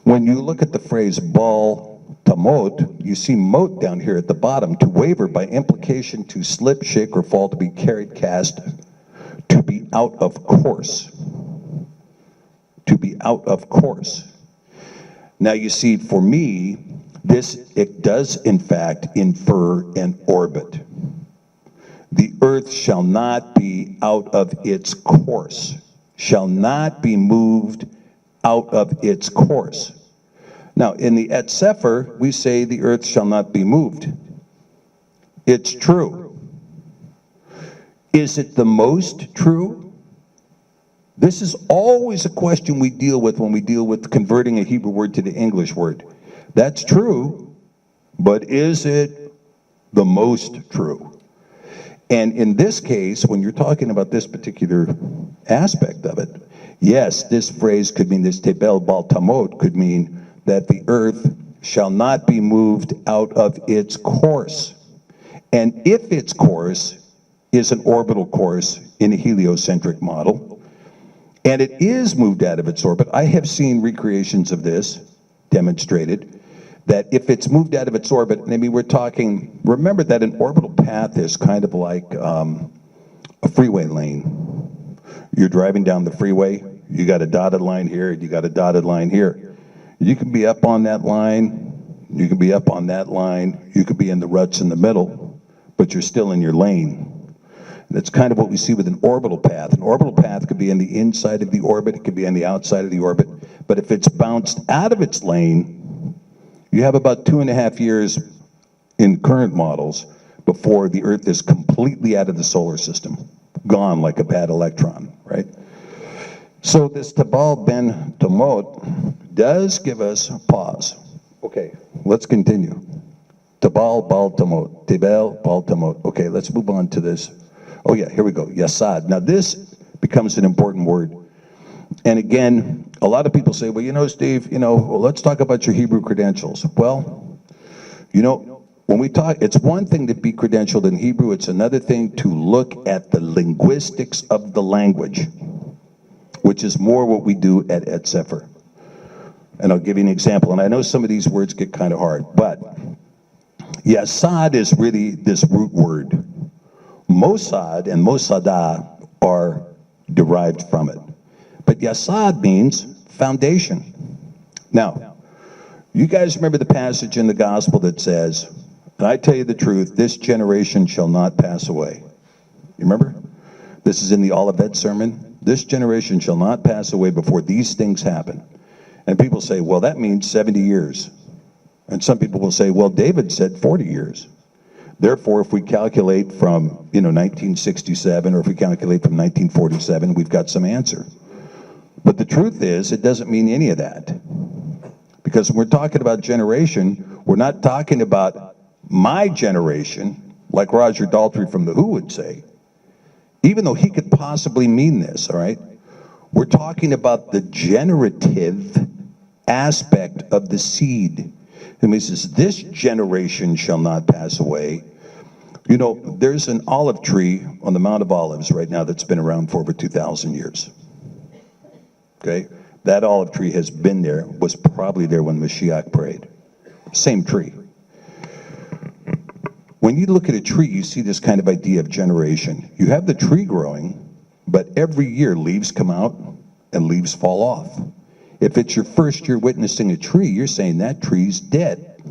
when you look at the phrase Bal Tamot, you see mot down here at the bottom, to waver by implication, to slip, shake, or fall, to be carried, cast, to be out of course. To be out of course. Now you see, for me, it does in fact infer an orbit. The earth shall not be out of its course, shall not be moved out of its course. Now, in the Et Sefer, we say the earth shall not be moved. It's true. Is it the most true? This is always a question we deal with when we deal with converting a Hebrew word to the English word. That's true, but is it the most true? And in this case, when you're talking about this particular aspect of it, yes, this phrase could mean, this Tebel Bal Tamot could mean that the earth shall not be moved out of its course. And if its course is an orbital course in a heliocentric model, and it is moved out of its orbit, I have seen recreations of this demonstrated, that if it's moved out of its orbit, maybe we're talking, remember that an orbital path is kind of like a freeway lane. You're driving down the freeway, you got a dotted line here, you got a dotted line here. You can be up on that line, you can be up on that line, you could be in the ruts in the middle, but you're still in your lane. That's kind of what we see with an orbital path. An orbital path could be on the inside of the orbit, it could be on the outside of the orbit, but if it's bounced out of its lane, you have about 2.5 years in current models before the Earth is completely out of the solar system, gone like a bad electron, right? So this Tebel Ben Tamot does give us pause. Okay, let's continue. Tebel Bal Tamot, Tebel Bal Tamot. Okay, let's move on to this. Oh yeah, here we go, Yasad. Now this becomes an important word. And again, a lot of people say, well, you know, Steve, well, let's talk about your Hebrew credentials. Well, when we talk, it's one thing to be credentialed in Hebrew, it's another thing to look at the linguistics of the language, which is more what we do at Et Sefer. And I'll give you an example, and I know some of these words get kind of hard, but Yasad is really this root word. Mossad and Mossadah are derived from it. But Yasad means foundation. Now, You guys remember the passage in the gospel that says, and I tell you the truth, this generation shall not pass away. You remember? This is in the Olivet sermon. This generation shall not pass away before these things happen. And people say, well, that means 70 years. And some people will say, well, David said 40 years. Therefore, if we calculate from, 1967, or if we calculate from 1947, we've got some answer. But the truth is, it doesn't mean any of that. Because when we're talking about generation, we're not talking about my generation, like Roger Daltrey from The Who would say, even though he could possibly mean this, all right? We're talking about the generative aspect of the seed. And he says, this generation shall not pass away. There's an olive tree on the Mount of Olives right now that's been around for over 2,000 years. Okay? That olive tree has been there, was probably there when Mashiach prayed. Same tree. When you look at a tree, you see this kind of idea of generation. You have the tree growing, but every year leaves come out and leaves fall off. If it's your first year witnessing a tree, you're saying that tree's dead.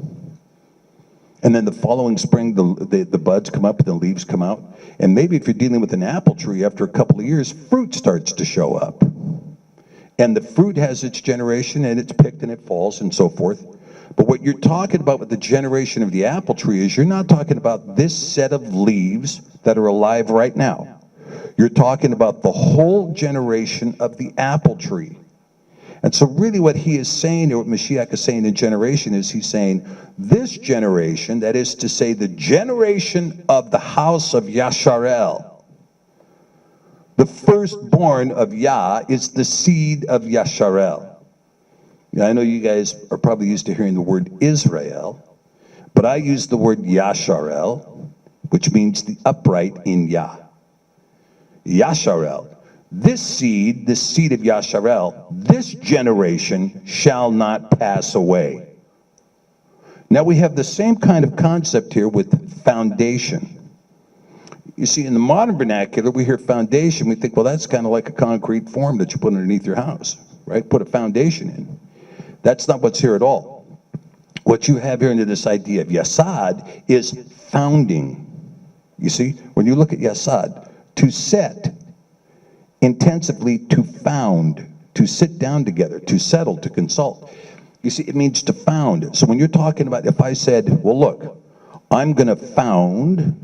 And then the following spring, the buds come up and the leaves come out. And maybe if you're dealing with an apple tree, after a couple of years, fruit starts to show up. And the fruit has its generation, and it's picked and it falls and so forth. But what you're talking about with the generation of the apple tree is you're not talking about this set of leaves that are alive right now. You're talking about the whole generation of the apple tree. And so really what he is saying, or what Mashiach is saying in generation, is he's saying this generation, that is to say the generation of the house of Yasharel, the firstborn of Yah is the seed of Yasharel. Now, I know you guys are probably used to hearing the word Israel, but I use the word Yasharel, which means the upright in Yah. Yasharel. This seed of Yasharel, this generation shall not pass away. Now we have the same kind of concept here with foundation. You see, in the modern vernacular, we hear foundation, we think, well, that's kind of like a concrete form that you put underneath your house, right? Put a foundation in. That's not what's here at all. What you have here into this idea of Yasad is founding. You see, when you look at Yasad, to set, intensively to found, to sit down together, to settle, to consult. You see, it means to found. So when you're talking about, if I said, well, look, I'm going to found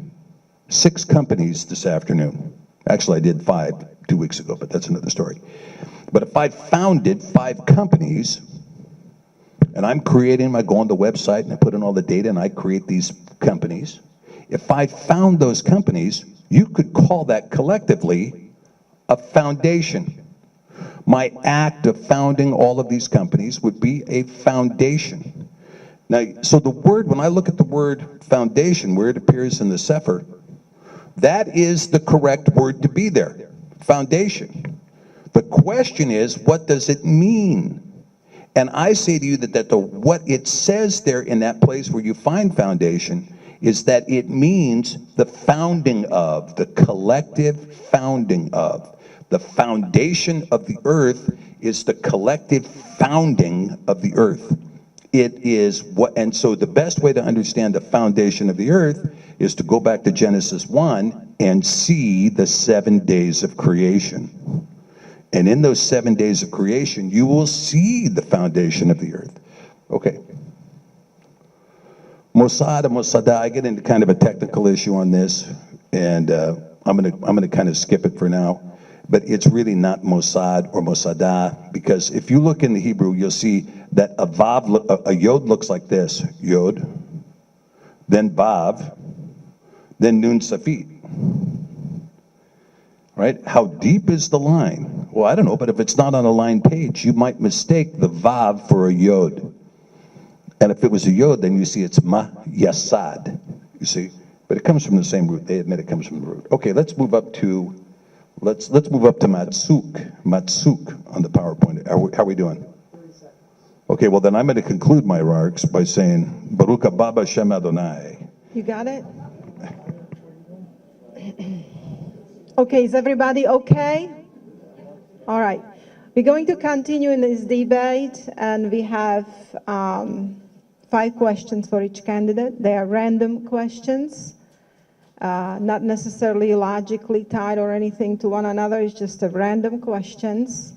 6 companies this afternoon. Actually, I did 5 2 weeks ago, but that's another story. But if I founded 5 companies, and I go on the website and I put in all the data and I create these companies. If I found those companies, you could call that collectively a foundation. My act of founding all of these companies would be a foundation. Now, so the word, when I look at the word foundation, where it appears in the Sefer, that is the correct word to be there, foundation. The question is, what does it mean? And I say to you that what it says there in that place where you find foundation is that it means the founding of, the collective founding of. The foundation of the earth is the collective founding of the earth. It is what, and so the best way to understand the foundation of the earth is to go back to Genesis 1 and see the 7 days of creation. And in those 7 days of creation, you will see the foundation of the earth. Okay. Mossada, I get into kind of a technical issue on this, and I'm gonna kind of skip it for now. But it's really not Mossad or Mossada, because if you look in the Hebrew, you'll see that a vav, a yod looks like this: yod, then vav, then nun safit. Right? How deep is the line? Well, I don't know, but if it's not on a line page, you might mistake the vav for a yod. And if it was a yod, then you see it's ma yasad. You see, but it comes from the same root. They admit it comes from the root. Okay, let's move up to. Let's move up to Matsuk on the PowerPoint. How are we doing? 30 seconds. Okay, well then I'm going to conclude my remarks by saying Baruch haba Shem Adonai. You got it? Okay, is everybody okay? All right. We're going to continue in this debate, and we have 5 questions for each candidate. They are random questions, not necessarily logically tied or anything to one another. It's just a random questions.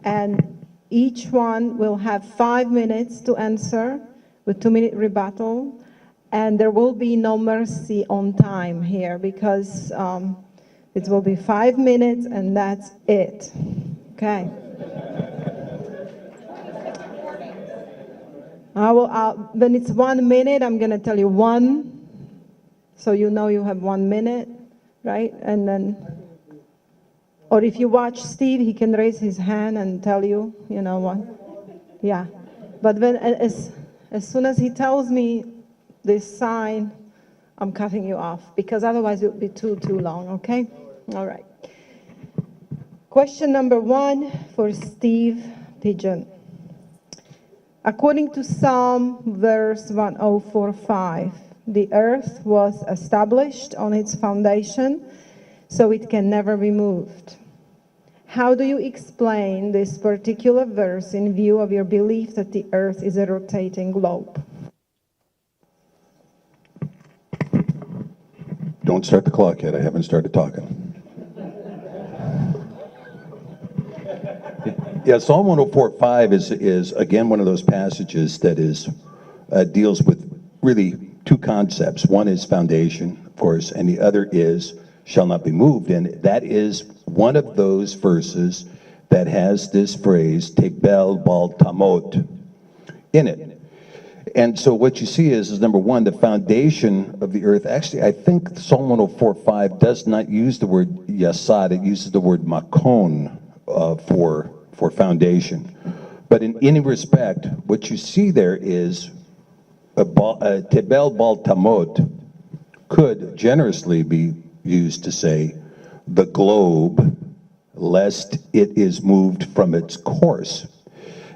And each one will have 5 minutes to answer with 2-minute rebuttal. And there will be no mercy on time here because it will be 5 minutes and that's it. Okay. When it's 1 minute, I'm going to tell you 1. So you know you have 1 minute, right? And then, or if you watch Steve, he can raise his hand and tell you, you know what? Yeah. But when, as soon as he tells me this sign, I'm cutting you off because otherwise it would be too long, okay? All right. Question number 1 for Steve Pidgeon. According to Psalm verse 1045, the earth was established on its foundation, so it can never be moved. How do you explain this particular verse in view of your belief that the earth is a rotating globe? Don't start the clock yet. I haven't started talking. Yeah, Psalm 104:5 is again one of those passages that deals with really 2 concepts. One is foundation, of course, and the other is shall not be moved. And that is one of those verses that has this phrase, Tebel Bal Tamot, in it. And so what you see is number 1, the foundation of the earth. Actually, I think Psalm 104:5 does not use the word yasad. It uses the word makon for foundation. But in any respect, what you see there is Tebel Bal Tamot could generously be used to say the globe, lest it is moved from its course.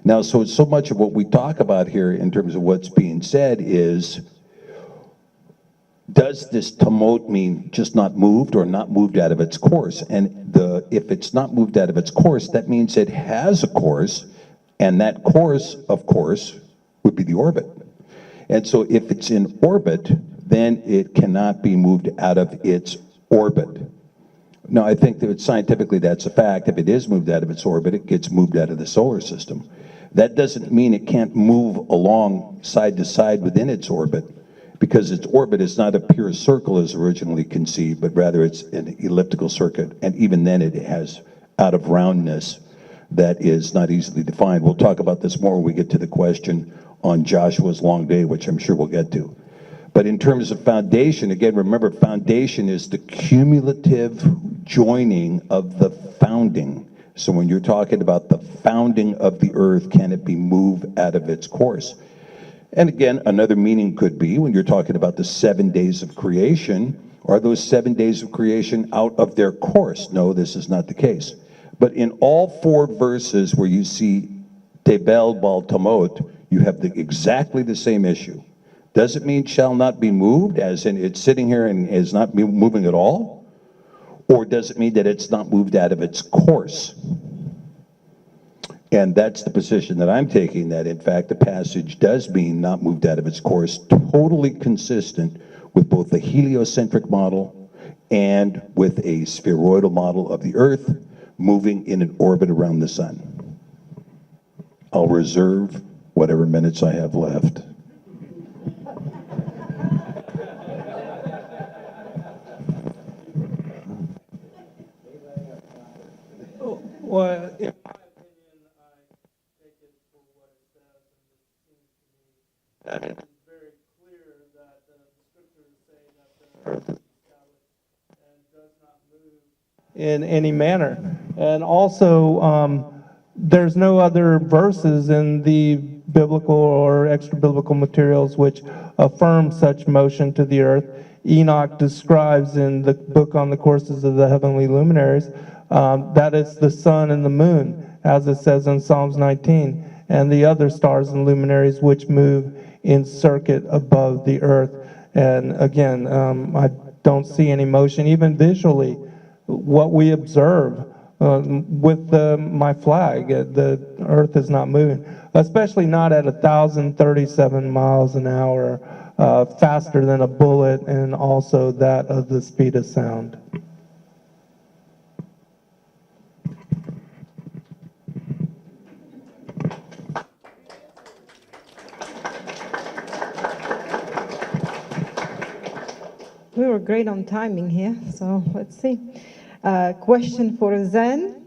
Now, so much of what we talk about here in terms of what's being said is, does this tamot mean just not moved or not moved out of its course? And if it's not moved out of its course, that means it has a course, and that course, of course, would be the orbit. And so if it's in orbit, then it cannot be moved out of its orbit. Now, I think that scientifically that's a fact. If it is moved out of its orbit, it gets moved out of the solar system. That doesn't mean it can't move along side to side within its orbit, because its orbit is not a pure circle as originally conceived, but rather it's an elliptical circuit, and even then it has out of roundness that is not easily defined. We'll talk about this more when we get to the question on Joshua's long day, which I'm sure we'll get to. But in terms of foundation, again, remember, foundation is the cumulative joining of the founding. So when you're talking about the founding of the earth, can it be moved out of its course? And again, another meaning could be when you're talking about the 7 days of creation, are those 7 days of creation out of their course? No, this is not the case. But in all 4 verses where you see Tebel Bal Tamot, you have exactly the same issue. Does it mean shall not be moved, as in it's sitting here and is not moving at all? Or does it mean that it's not moved out of its course? And that's the position that I'm taking, that in fact the passage does mean not moved out of its course, totally consistent with both the heliocentric model and with a spheroidal model of the earth moving in an orbit around the sun. I'll reserve whatever minutes I have left. Well, in my opinion, I take it for what it says, and it seems to me that it is very clear that the scriptures say that the earth is established and does not move in any manner. And also, there's no other verses in the biblical or extra-biblical materials which affirm such motion to the earth. Enoch describes in the book on the courses of the heavenly luminaries that it's the sun and the moon, as it says in Psalms 19, and the other stars and luminaries which move in circuit above the earth. And again, I don't see any motion, even visually. What we observe with my flag. The Earth is not moving, especially not at 1,037 miles an hour, faster than a bullet, and also that of the speed of sound. We were great on timing here, so let's see. Question for Zen.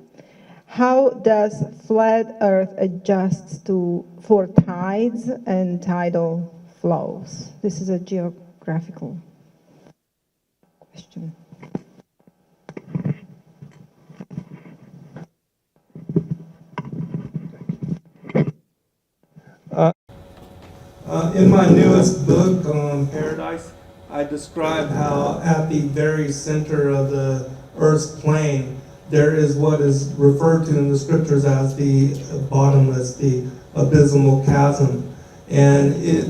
How does flat Earth adjust for tides and tidal flows? This is a geographical question. In my newest book, Paradise, I describe how at the very center of the Earth's plane, there is what is referred to in the scriptures as the bottomless, the abysmal chasm. And it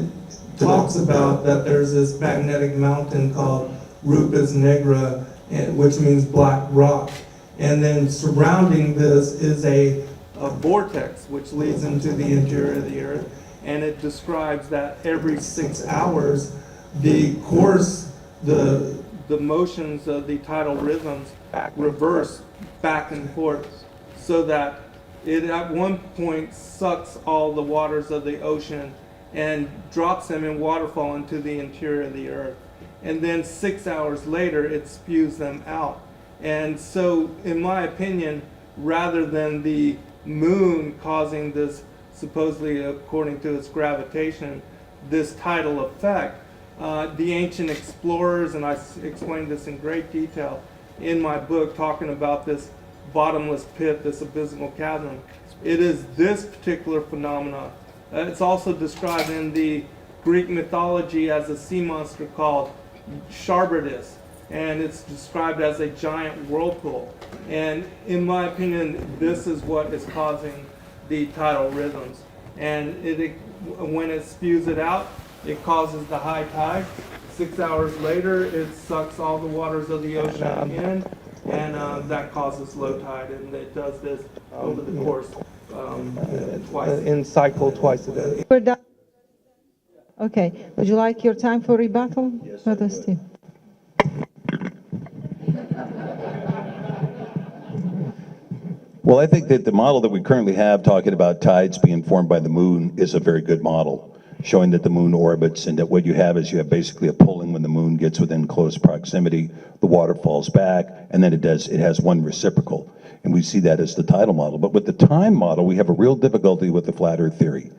talks about that there's this magnetic mountain called Rupes Negra, which means black rock. And then surrounding this is a vortex, which leads into the interior of the Earth. And it describes that every 6 hours, the course, the motions of the tidal rhythms reverse back and forth, so that it at one point sucks all the waters of the ocean and drops them in waterfall into the interior of the Earth. And then 6 hours later, it spews them out. And so, in my opinion, rather than the moon causing this, supposedly according to its gravitation, this tidal effect, the ancient explorers, and I explained this in great detail in my book, talking about this bottomless pit, this abysmal chasm. It is this particular phenomenon. It's also described in the Greek mythology as a sea monster called Sharbertus, and it's described as a giant whirlpool. And in my opinion, this is what is causing the tidal rhythms. And when it spews it out, it causes the high tide. 6 hours later, it sucks all the waters of the ocean in, and that causes low tide. And it does this over the course twice. In cycle twice a day. We're done. Okay. Would you like your time for rebuttal? Yes, Brother Steve. Well, I think that the model that we currently have, talking about tides being formed by the moon, is a very good model, showing that the moon orbits, and that what you have basically a pulling when the moon gets within close proximity, the water falls back, and then it has one reciprocal. And we see that as the tidal model. But with the time model, we have a real difficulty with the flat Earth theory.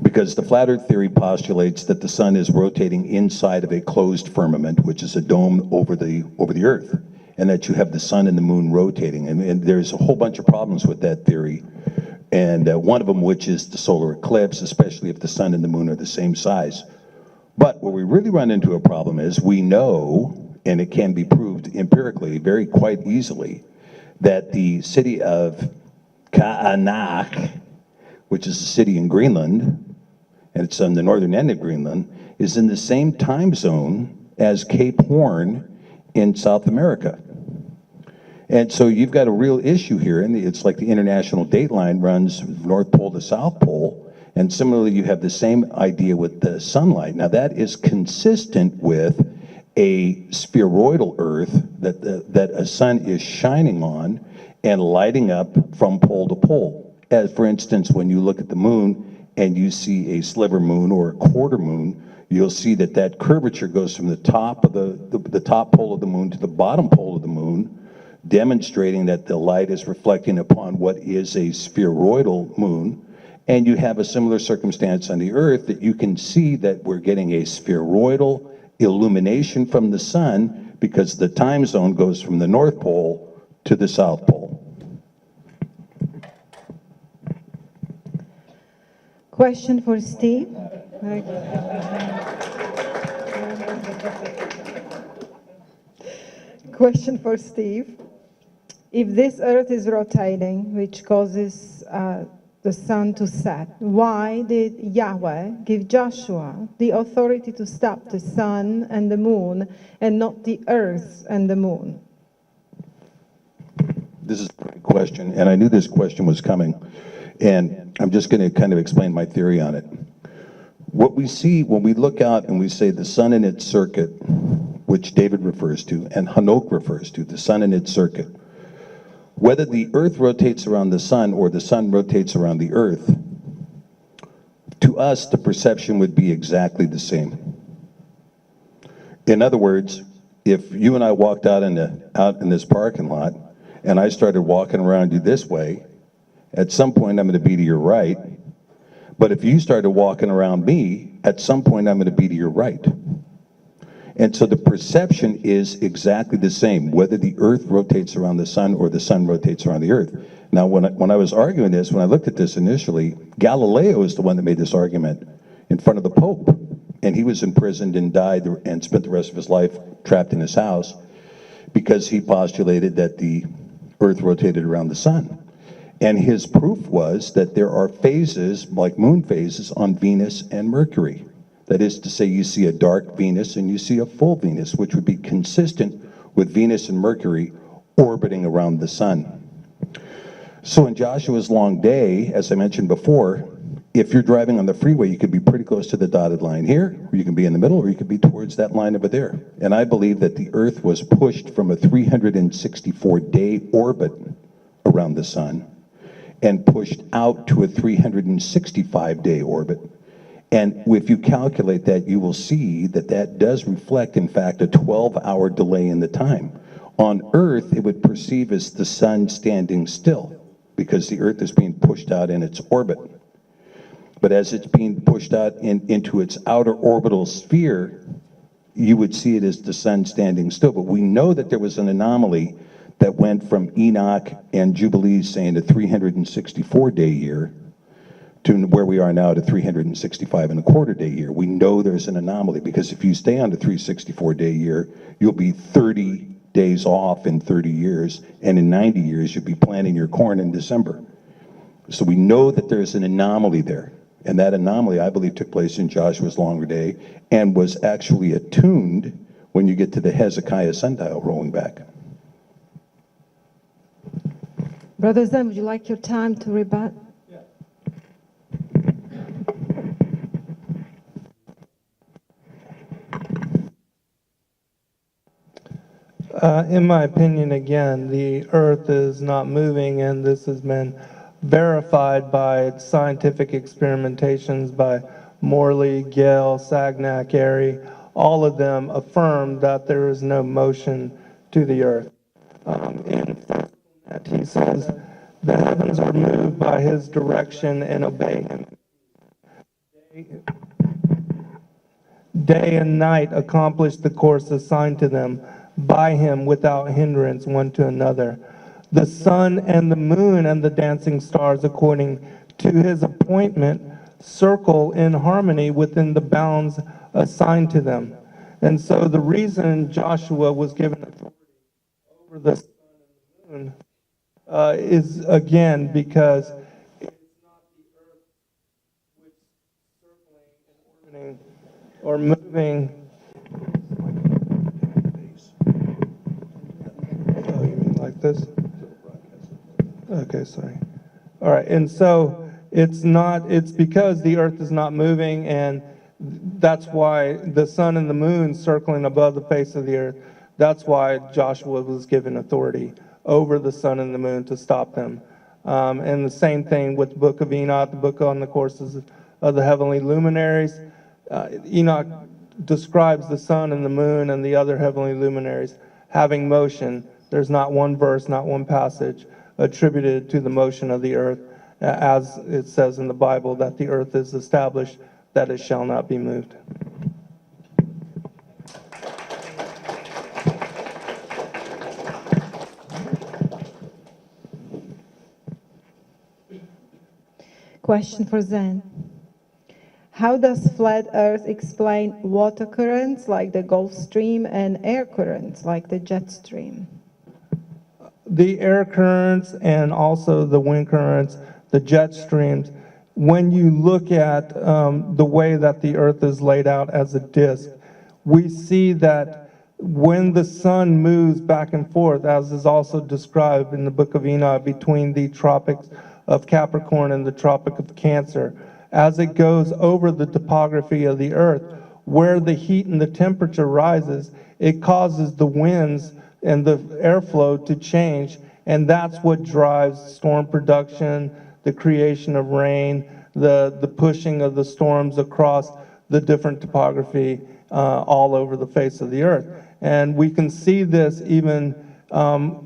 Because the flat Earth theory postulates that the sun is rotating inside of a closed firmament, which is a dome over the Earth, and that you have the sun and the moon rotating. And there's a whole bunch of problems with that theory. And one of them, which is the solar eclipse, especially if the sun and the moon are the same size. But where we really run into a problem is we know, and it can be proved empirically quite easily, that the city of Kaanak, which is a city in Greenland, and it's on the northern end of Greenland, is in the same time zone as Cape Horn in South America. And so you've got a real issue here, and it's like the international date line runs North Pole to South Pole, and similarly you have the same idea with the sunlight. Now that is consistent with a spheroidal Earth that a sun is shining on and lighting up from pole to pole. As for instance, when you look at the moon and you see a sliver moon or a quarter moon, you'll see that curvature goes from the top of the top pole of the moon to the bottom pole of the moon, demonstrating that the light is reflecting upon what is a spheroidal moon. And you have a similar circumstance on the Earth, that you can see that we're getting a spheroidal illumination from the sun because the time zone goes from the North Pole to the South Pole. Question for Steve. Question for Steve. If this Earth is rotating, which causes the sun to set, why did Yahweh give Joshua the authority to stop the sun and the moon and not the Earth and the moon? This is a great question, and I knew this question was coming, and I'm just going to kind of explain my theory on it. What we see when we look out and we say the sun in its circuit, which David refers to, and Hanok refers to, the sun in its circuit, whether the earth rotates around the sun or the sun rotates around the earth, to us, the perception would be exactly the same. In other words, if you and I walked out in this parking lot, and I started walking around you this way, at some point I'm going to be to your right. But if you started walking around me, at some point I'm going to be to your right. And so the perception is exactly the same, whether the earth rotates around the sun or the sun rotates around the earth. Now, when I was arguing this, when I looked at this initially, Galileo is the one that made this argument in front of the Pope. And he was imprisoned and died and spent the rest of his life trapped in his house because he postulated that the earth rotated around the sun. And his proof was that there are phases, like moon phases, on Venus and Mercury. That is to say, you see a dark Venus and you see a full Venus, which would be consistent with Venus and Mercury orbiting around the sun. So in Joshua's long day, as I mentioned before, if you're driving on the freeway, you could be pretty close to the dotted line here, or you can be in the middle, or you could be towards that line over there. And I believe that the Earth was pushed from a 364-day orbit around the sun and pushed out to a 365-day orbit. And if you calculate that, you will see that that does reflect, in fact, a 12-hour delay in the time. On Earth, it would perceive as the sun standing still, because the Earth is being pushed out in its orbit. But as it's being pushed out into its outer orbital sphere, you would see it as the sun standing still. But we know that there was an anomaly that went from Enoch and Jubilees saying a 364-day year to where we are now at a 365-and-a-quarter-day year. We know there's an anomaly, because if you stay on the 364-day year, you'll be 30 days off in 30 years, and in 90 years, you'll be planting your corn in December. So we know that there's an anomaly there. And that anomaly, I believe, took place in Joshua's longer day and was actually attuned when you get to the Hezekiah sundial rolling back. Brother Zen, would you like your time to rebut? In my opinion, again, the Earth is not moving, and this has been verified by scientific experimentations by Morley, Gale, Sagnac, Airy. All of them affirm that there is no motion to the Earth. In that he says, the heavens are moved by his direction and obey him. Day and night accomplish the course assigned to them by him without hindrance one to another. The sun and the moon and the dancing stars, according to his appointment, circle in harmony within the bounds assigned to them. And so the reason Joshua was given authority over the sun and the moon is, again, because it's not the earth which is circling and orbiting or moving. Oh, you mean like this? Okay, sorry. All right, and so it's because the earth is not moving, and that's why the sun and the moon circling above the face of the earth, that's why Joshua was given authority over the sun and the moon to stop them. And the same thing with the book of Enoch, the book on the courses of the heavenly luminaries. Enoch describes the sun and the moon and the other heavenly luminaries having motion. There's not one verse, not one passage attributed to the motion of the earth, as it says in the Bible that the earth is established, that it shall not be moved. Question for Zen. How does flat earth explain water currents like the Gulf Stream and air currents like the jet stream? The air currents and also the wind currents, the jet streams, when you look at the way that the earth is laid out as a disk, we see that when the sun moves back and forth, as is also described in the book of Enoch, between the tropics of Capricorn and the Tropic of Cancer, as it goes over the topography of the earth, where the heat and the temperature rises, it causes the winds and the airflow to change, and that's what drives storm production, the creation of rain, the pushing of the storms across the different topography all over the face of the earth. And we can see this even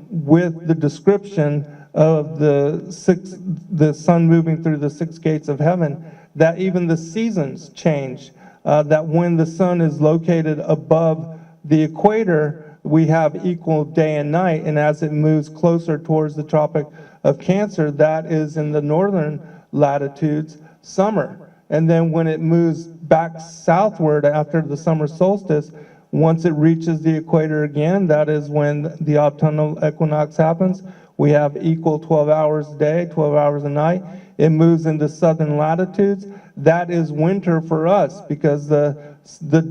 with the description of the sun moving through the 6 gates of heaven, that even the seasons change, that when the sun is located above the equator, we have equal day and night, and as it moves closer towards the Tropic of Cancer, that is in the northern latitudes, summer. And then when it moves back southward after the summer solstice, once it reaches the equator again, that is when the autumnal equinox happens. We have equal 12 hours a day, 12 hours a night. It moves into southern latitudes. That is winter for us because the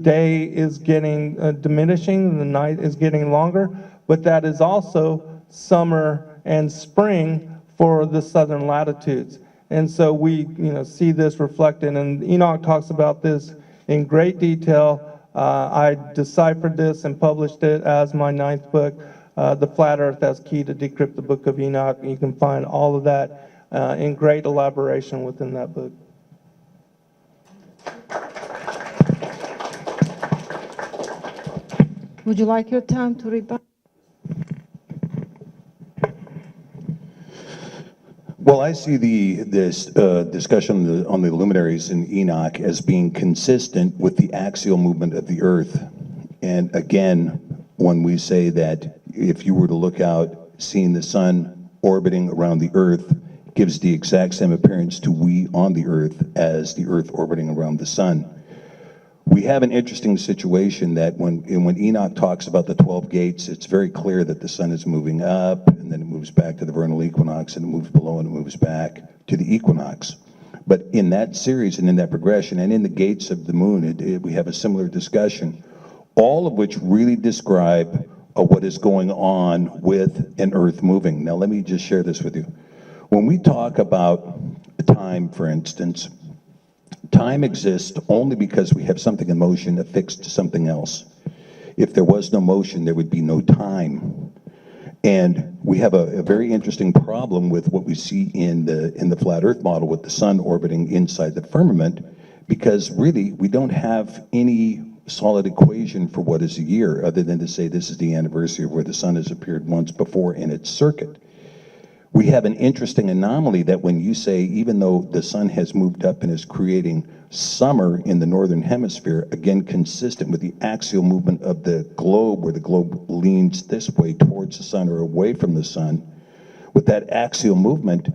day is getting diminishing, the night is getting longer, but that is also summer and spring for the southern latitudes. And so we see this reflected, and Enoch talks about this in great detail. I deciphered this and published it as my 9th book, The Flat Earth as Key to Decrypt the Book of Enoch. You can find all of that in great elaboration within that book. Would you like your time to rebut? Well, I see this discussion on the luminaries in Enoch as being consistent with the axial movement of the Earth. And again, when we say that if you were to look out, seeing the sun orbiting around the Earth gives the exact same appearance to we on the Earth as the Earth orbiting around the sun. We have an interesting situation that when Enoch talks about the 12 gates, it's very clear that the sun is moving up, and then it moves back to the vernal equinox, and it moves below, and it moves back to the equinox. But in that series and in that progression, and in the gates of the moon, we have a similar discussion, all of which really describe what is going on with an Earth moving. Now, let me just share this with you. When we talk about time, for instance, time exists only because we have something in motion affixed to something else. If there was no motion, there would be no time. And we have a very interesting problem with what we see in the flat Earth model with the sun orbiting inside the firmament, because really we don't have any solid equation for what is a year other than to say this is the anniversary of where the sun has appeared once before in its circuit. We have an interesting anomaly that when you say, even though the sun has moved up and is creating summer in the northern hemisphere, again consistent with the axial movement of the globe, where the globe leans this way towards the sun or away from the sun, with that axial movement,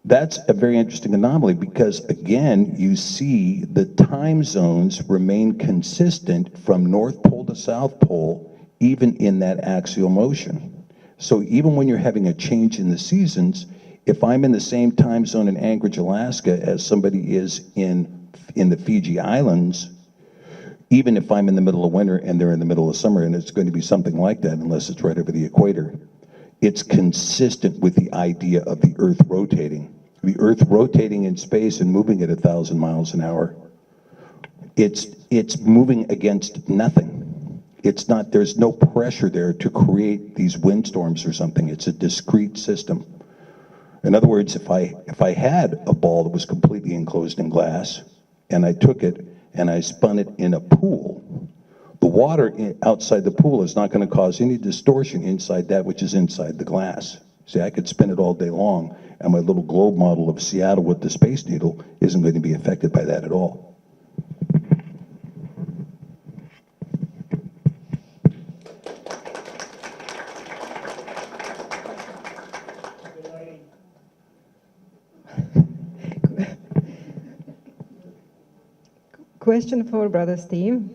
that's a very interesting anomaly because, again, you see the time zones remain consistent from North Pole to South Pole, even in that axial motion. So even when you're having a change in the seasons, if I'm in the same time zone in Anchorage, Alaska as somebody is in the Fiji Islands, even if I'm in the middle of winter and they're in the middle of summer, and it's going to be something like that unless it's right over the equator, it's consistent with the idea of the Earth rotating. The Earth rotating in space and moving at 1,000 miles an hour. It's moving against nothing. It's not, there's no pressure there to create these windstorms or something. It's a discrete system. In other words, if I had a ball that was completely enclosed in glass and I took it and I spun it in a pool, the water outside the pool is not going to cause any distortion inside that which is inside the glass. See, I could spin it all day long, and my little globe model of Seattle with the Space Needle isn't going to be affected by that at all. Question for Brother Steve.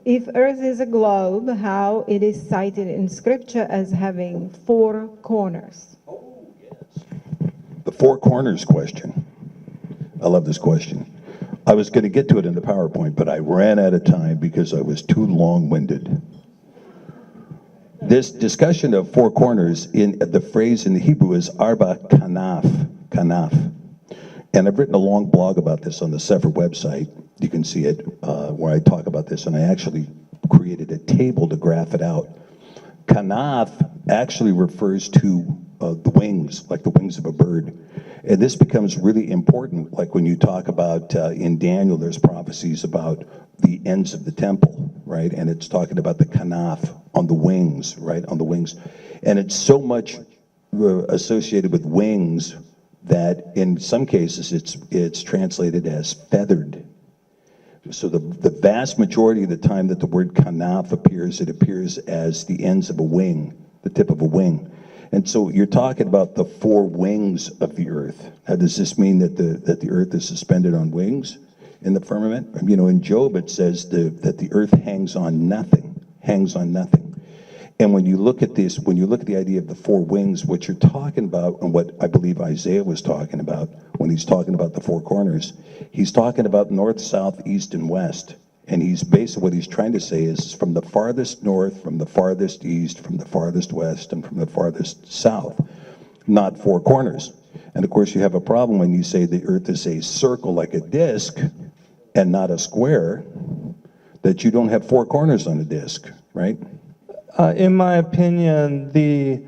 If Earth is a globe, how it is cited in Scripture as having 4 corners? The 4 corners question. I love this question. I was going to get to it in the PowerPoint, but I ran out of time because I was too long-winded. This discussion of four corners, in the phrase in the Hebrew is arba kanaf, kanaf. And I've written a long blog about this on the Sefer website. You can see it where I talk about this, and I actually created a table to graph it out. Kanaf actually refers to the wings, like the wings of a bird. And this becomes really important, like when you talk about, in Daniel, there's prophecies about the ends of the temple, right? And it's talking about the kanaf on the wings, right, on the wings. And it's so much associated with wings that in some cases it's translated as feathered. So the vast majority of the time that the word kanaf appears, it appears as the ends of a wing, the tip of a wing. And so you're talking about the four wings of the earth. Now, does this mean that the earth is suspended on wings in the firmament? You know, in Job it says that the earth hangs on nothing, hangs on nothing. And when you look at this, when you look at the idea of the four wings, what you're talking about, and what I believe Isaiah was talking about when he's talking about the four corners, he's talking about north, south, east, and west. And he's basically, what he's trying to say is from the farthest north, from the farthest east, from the farthest west, and from the farthest south, not four corners. And of course, you have a problem when you say the earth is a circle like a disc and not a square, that you don't have four corners on a disc, right? In my opinion, the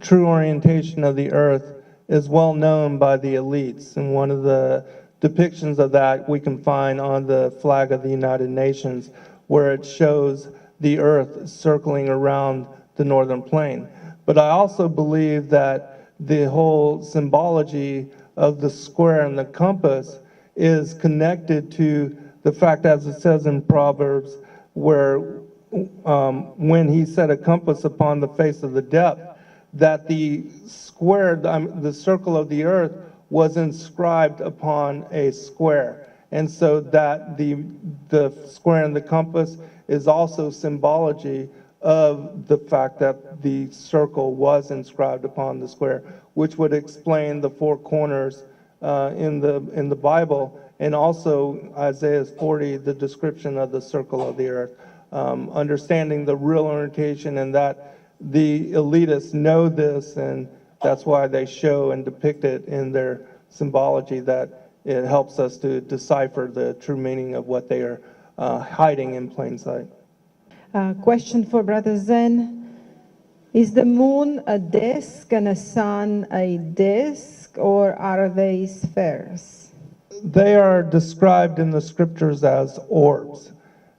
true orientation of the earth is well known by the elites, and one of the depictions of that we can find on the flag of the United Nations, where it shows the earth circling around the northern plane. But I also believe that the whole symbology of the square and the compass is connected to the fact, as it says in Proverbs, where when he set a compass upon the face of the depth, that the square, the circle of the earth, was inscribed upon a square. And so that the square and the compass is also symbology of the fact that the circle was inscribed upon the square, which would explain the four corners in the Bible, and also Isaiah 40, the description of the circle of the earth. Understanding the real orientation, and that the elitists know this, and that's why they show and depict it in their symbology, that it helps us to decipher the true meaning of what they are hiding in plain sight. Question for Brother Zen. Is the moon a disk and a sun a disk, or are they spheres? They are described in the scriptures as orbs.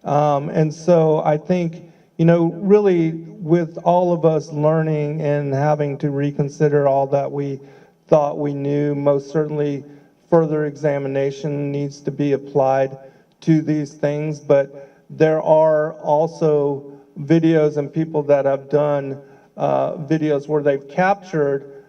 And so I think, you know, really with all of us learning and having to reconsider all that we thought we knew, most certainly further examination needs to be applied to these things. But there are also videos and people that have done videos where they've captured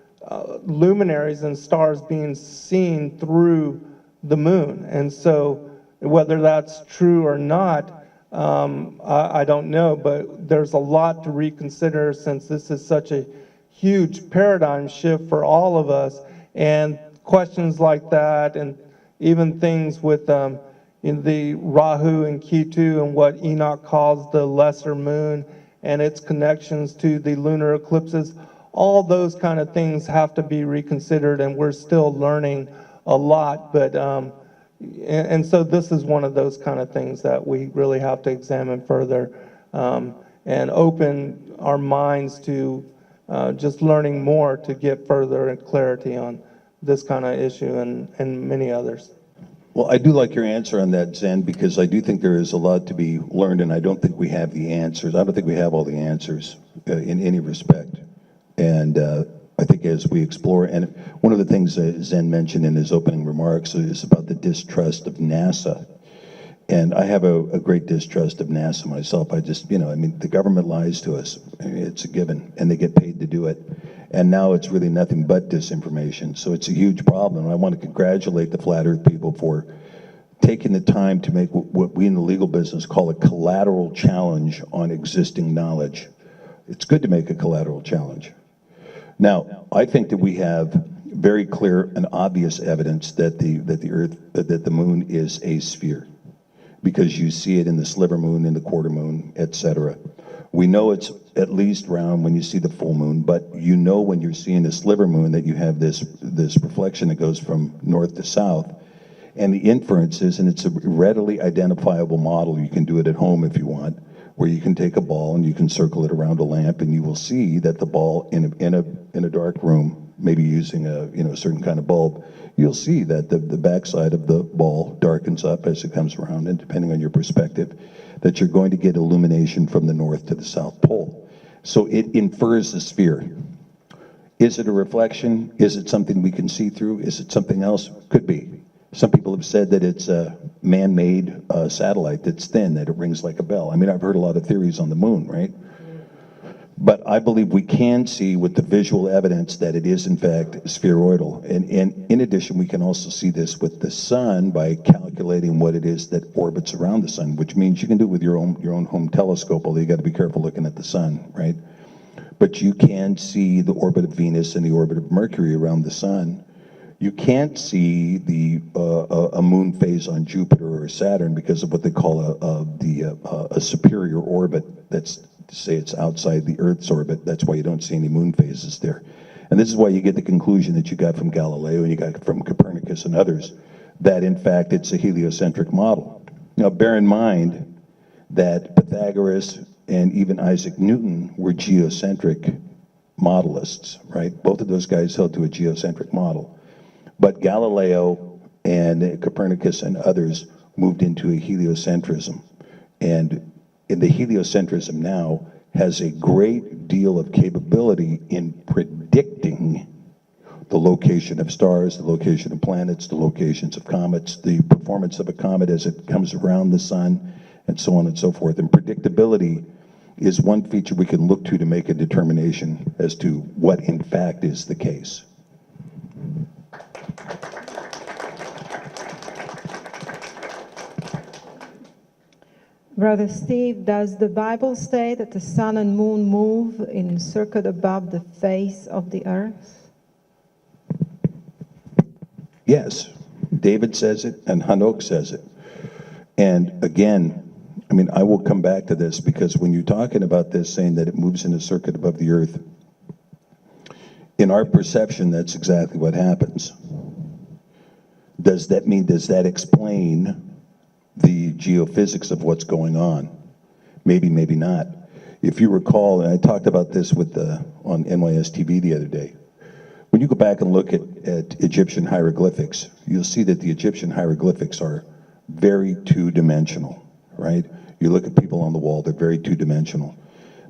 luminaries and stars being seen through the moon. And so whether that's true or not, I don't know, but there's a lot to reconsider, since this is such a huge paradigm shift for all of us. And questions like that, and even things with in the Rahu and Ketu, and what Enoch calls the lesser moon, and its connections to the lunar eclipses, all those kind of things have to be reconsidered, and we're still learning a lot. But and so this is one of those kind of things that we really have to examine further, and open our minds to just learning more to get further clarity on this kind of issue and many others. Well, I do like your answer on that, Zen, because I do think there is a lot to be learned, and I don't think we have the answers. I don't think we have all the answers in any respect. And I think as we explore, and one of the things that Zen mentioned in his opening remarks is about the distrust of NASA. And I have a great distrust of NASA myself. I just, you know, I mean, the government lies to us. I mean, it's a given, and they get paid to do it. And now it's really nothing but disinformation. So it's a huge problem. I want to congratulate the Flat Earth people for taking the time to make what we in the legal business call a collateral challenge on existing knowledge. It's good to make a collateral challenge. Now, I think that we have very clear and obvious evidence that the moon is a sphere, because you see it in the sliver moon, in the quarter moon, etc. We know it's at least round when you see the full moon, but you know when you're seeing the sliver moon that you have this reflection that goes from north to south. And the inference is, and it's a readily identifiable model, you can do it at home if you want, where you can take a ball and you can circle it around a lamp, and you will see that the ball in a dark room, maybe using a certain kind of bulb, you'll see that the backside of the ball darkens up as it comes around, and depending on your perspective, that you're going to get illumination from the north to the south pole. So it infers a sphere. Is it a reflection? Is it something we can see through? Is it something else? Could be. Some people have said that it's a man-made satellite that's thin, that it rings like a bell. I mean, I've heard a lot of theories on the moon, right? But I believe we can see with the visual evidence that it is in fact spheroidal. And in addition, we can also see this with the sun by calculating what it is that orbits around the sun, which means you can do it with your own home telescope, although you got to be careful looking at the sun, right? But you can see the orbit of Venus and the orbit of Mercury around the sun. You can't see a moon phase on Jupiter or Saturn because of what they call a superior orbit. That's to say it's outside the Earth's orbit. That's why you don't see any moon phases there. And this is why you get the conclusion that you got from Galileo and you got from Copernicus and others, that in fact it's a heliocentric model. Now bear in mind that Pythagoras and even Isaac Newton were geocentric modelists, right? Both of those guys held to a geocentric model. But Galileo and Copernicus and others moved into a heliocentrism. And in the heliocentrism now has a great deal of capability in predicting the location of stars, the location of planets, the locations of comets, the performance of a comet as it comes around the sun, and so on and so forth. And predictability is one feature we can look to make a determination as to what in fact is the case. Brother Steve, does the Bible say that the sun and moon move in circuit above the face of the earth? Yes, David says it and Hanok says it. And again, I mean, I will come back to this because when you're talking about this, saying that it moves in a circuit above the earth, in our perception, that's exactly what happens. Does that explain the geophysics of what's going on? Maybe, maybe not. If you recall, and I talked about this on NYS TV the other day, when you go back and look at Egyptian hieroglyphics, you'll see that the Egyptian hieroglyphics are very two-dimensional, right? You look at people on the wall, they're very two-dimensional.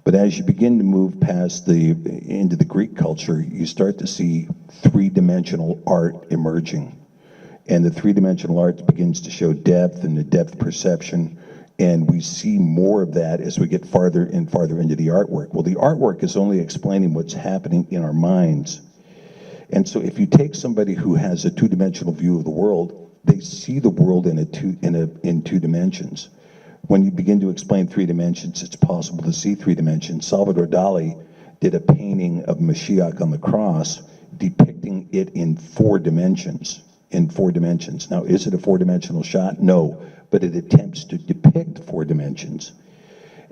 But as you begin to move past into the Greek culture, you start to see three-dimensional art emerging. And the three-dimensional art begins to show depth and the depth perception, and we see more of that as we get farther and farther into the artwork. Well, the artwork is only explaining what's happening in our minds. And so if you take somebody who has a two-dimensional view of the world, they see the world in two dimensions. When you begin to explain three dimensions, it's possible to see three dimensions. Salvador Dali did a painting of Mashiach on the cross, depicting it in four dimensions. Now, is it a four-dimensional shot? No, but it attempts to depict four dimensions.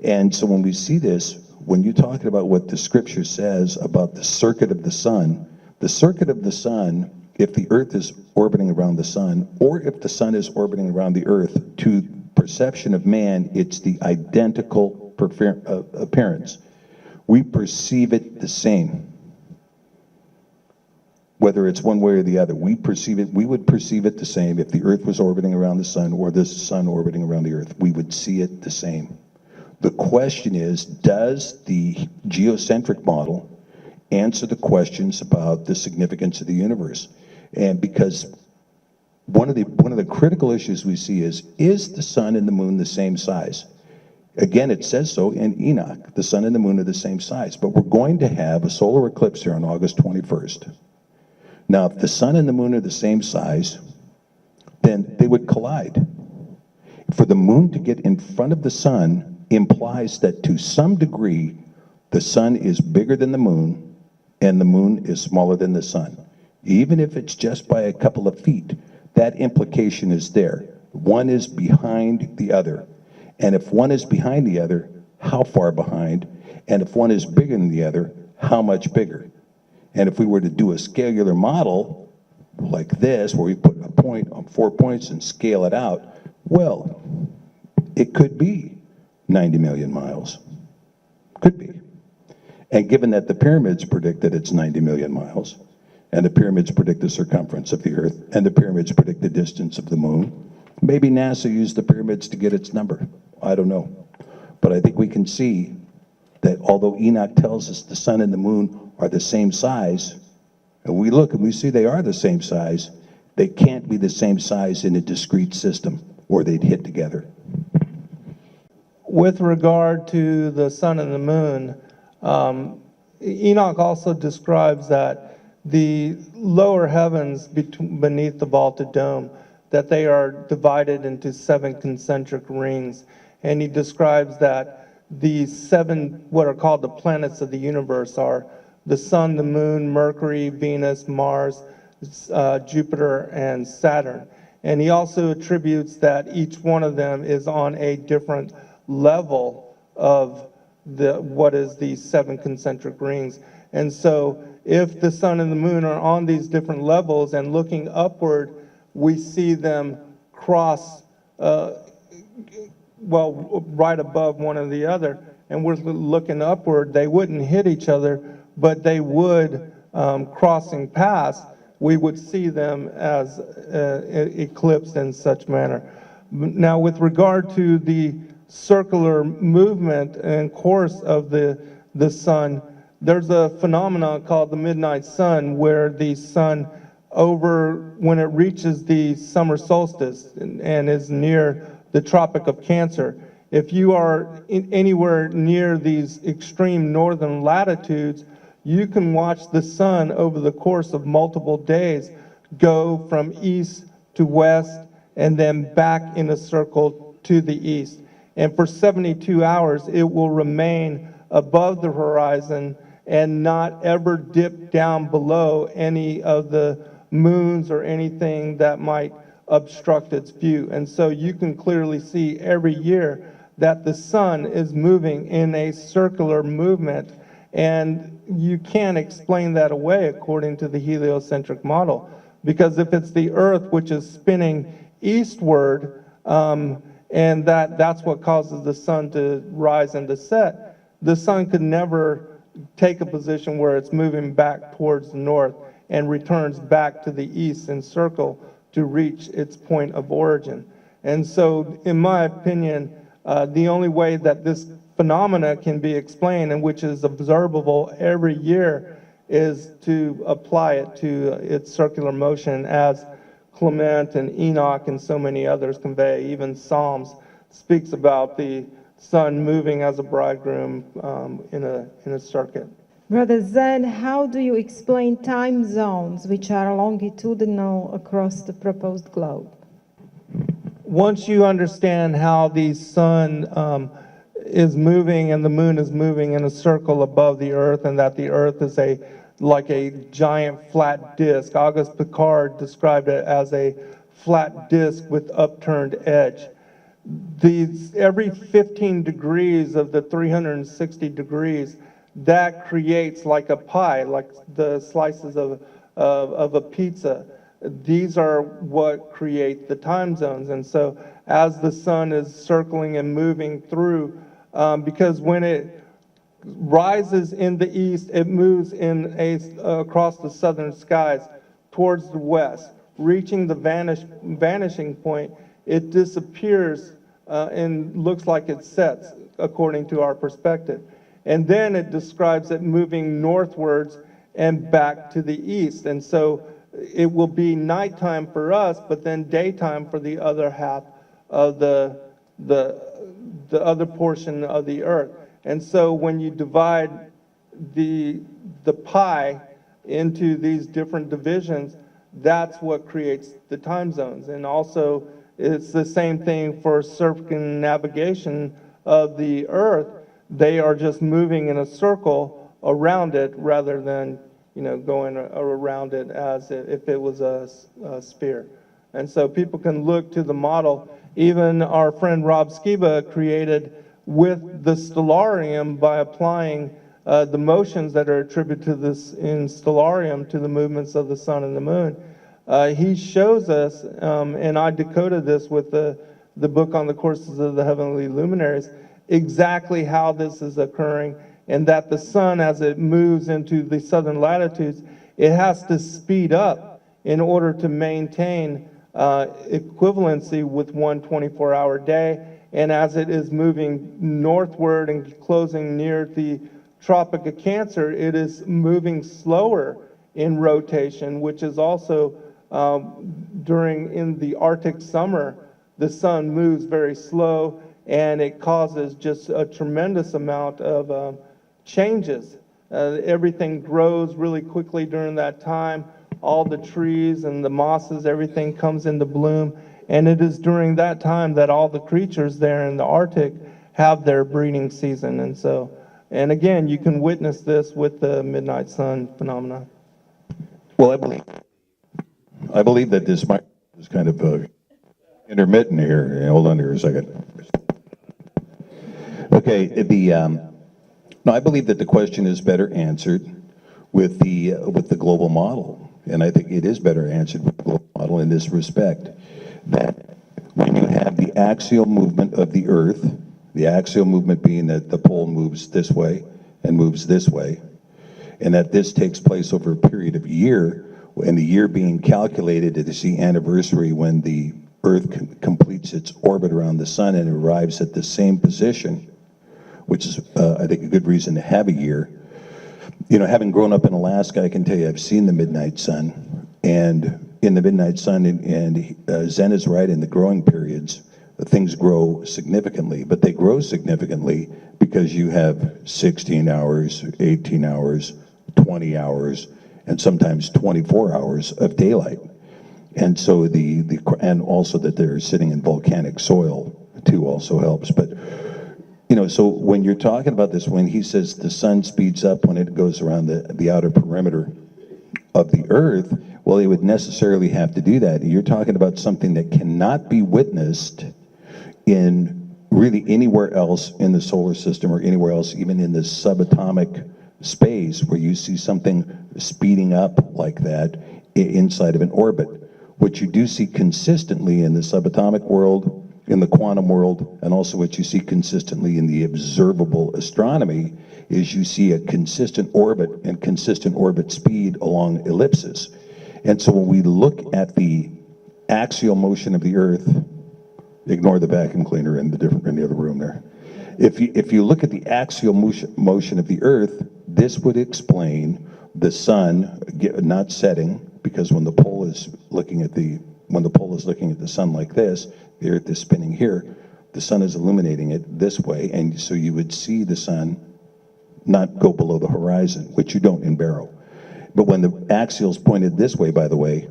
And so when we see this, when you're talking about what the scripture says about the circuit of the sun, if the earth is orbiting around the sun, or if the sun is orbiting around the earth, to perception of man, it's the identical appearance. We perceive it the same. Whether it's one way or the other, we would perceive it the same if the earth was orbiting around the sun or the sun orbiting around the earth. We would see it the same. The question is, does the geocentric model answer the questions about the significance of the universe? And because one of the critical issues we see is the sun and the moon the same size? Again, it says so in Enoch. The sun and the moon are the same size, but we're going to have a solar eclipse here on August 21st. Now, if the sun and the moon are the same size, then they would collide. For the moon to get in front of the sun implies that to some degree, the sun is bigger than the moon and the moon is smaller than the sun. even if it's just by a couple of feet, that implication is there. One is behind the other. And if one is behind the other, how far behind? And if one is bigger than the other, how much bigger? And if we were to do a scalar model like this, where we put a point on 4 points and scale it out, well, it could be 90 million miles. Could be. And given that the pyramids predict that it's 90 million miles, and the pyramids predict the circumference of the Earth, and the pyramids predict the distance of the moon, maybe NASA used the pyramids to get its number. I don't know. But I think we can see that although Enoch tells us the sun and the moon are the same size, and we look and we see they are the same size, they can't be the same size in a discrete system, or they'd hit together. With regard to the sun and the moon, Enoch also describes that the lower heavens beneath the vaulted dome, that they are divided into 7 concentric rings. And he describes that the 7, what are called the planets of the universe, are the sun, the moon, Mercury, Venus, Mars, Jupiter, and Saturn. And he also attributes that each one of them is on a different level of what is the 7 concentric rings. And so if the sun and the moon are on these different levels and looking upward, we see them cross, right above one or the other. And we're looking upward, they wouldn't hit each other, but they would, crossing past, we would see them as eclipsed in such manner. Now, with regard to the circular movement and course of the sun, there's a phenomenon called the midnight sun, where the sun, when it reaches the summer solstice and is near the Tropic of Cancer, if you are anywhere near these extreme northern latitudes, you can watch the sun over the course of multiple days go from east to west and then back in a circle to the east. And for 72 hours, it will remain above the horizon and not ever dip down below any of the moons or anything that might obstruct its view. And so you can clearly see every year that the sun is moving in a circular movement, and you can't explain that away according to the heliocentric model. Because if it's the Earth which is spinning eastward, and that's what causes the sun to rise and to set, the sun could never take a position where it's moving back towards the north and returns back to the east in circle to reach its point of origin. And so, in my opinion, the only way that this phenomena can be explained, and which is observable every year, is to apply it to its circular motion, as Clement and Enoch and so many others convey. Even Psalms speaks about the sun moving as a bridegroom in a circuit. Brother Zen, how do you explain time zones which are longitudinal across the proposed globe? Once you understand how the sun is moving and the moon is moving in a circle above the earth, and that the earth is like a giant flat disk. Auguste Piccard described it as a flat disk with upturned edge. Every 15 degrees of the 360 degrees, that creates like a pie, like the slices of a pizza. These are what create the time zones. And so as the sun is circling and moving through, because when it rises in the east, it moves across the southern skies towards the west, reaching the vanishing point, it disappears and looks like it sets, according to our perspective. And then it describes it moving northwards and back to the east. And so it will be nighttime for us, but then daytime for the other half of the other portion of the earth. And so when you divide the pie into these different divisions, that's what creates the time zones. And also, it's the same thing for circumnavigation of the earth. They are just moving in a circle around it rather than going around it as if it was a sphere. And so people can look to the model. Even our friend Rob Skiba created with the stellarium by applying the motions that are attributed to this in stellarium to the movements of the sun and the moon. He shows us, and I decoded this with the book on the courses of the heavenly luminaries, exactly how this is occurring, and that the sun, as it moves into the southern latitudes, it has to speed up in order to maintain equivalency with one 24-hour day. And as it is moving northward and closing near the Tropic of Cancer, it is moving slower in rotation, which is also in the Arctic summer, the sun moves very slow, and it causes just a tremendous amount of changes. Everything grows really quickly during that time. All the trees and the mosses, everything comes into bloom. And it is during that time that all the creatures there in the Arctic have their breeding season. And again, you can witness this with the midnight sun phenomena. Well, I believe that this mic is kind of intermittent here. Hold on here a second. Okay, no, I believe that the question is better answered with the global model, and I think it is better answered with the global model in this respect, that when you have the axial movement of the Earth, the axial movement being that the pole moves this way and moves this way, and that this takes place over a period of a year, and the year being calculated is the anniversary when the Earth completes its orbit around the sun and arrives at the same position, which is, I think, a good reason to have a year. Having grown up in Alaska, I can tell you I've seen the midnight sun, and in the midnight sun, and Zen is right, in the growing periods, things grow significantly, but they grow significantly because you have 16 hours, 18 hours, 20 hours, and sometimes 24 hours of daylight. And so and also that they're sitting in volcanic soil too also helps. But so when you're talking about this, when he says the sun speeds up when it goes around the outer perimeter of the Earth, well, it would necessarily have to do that. You're talking about something that cannot be witnessed in really anywhere else in the solar system or anywhere else, even in the subatomic space, where you see something speeding up like that inside of an orbit. What you do see consistently in the subatomic world, in the quantum world, and also what you see consistently in the observable astronomy, is you see a consistent orbit and consistent orbit speed along ellipses. And so when we look at the axial motion of the Earth, ignore the vacuum cleaner in the other room there. If you look at the axial motion of the Earth, this would explain the sun not setting, because when the pole is looking at the sun like this, the Earth is spinning here, the sun is illuminating it this way, and so you would see the sun not go below the horizon, which you don't in Barrow. But when the axial is pointed this way, by the way,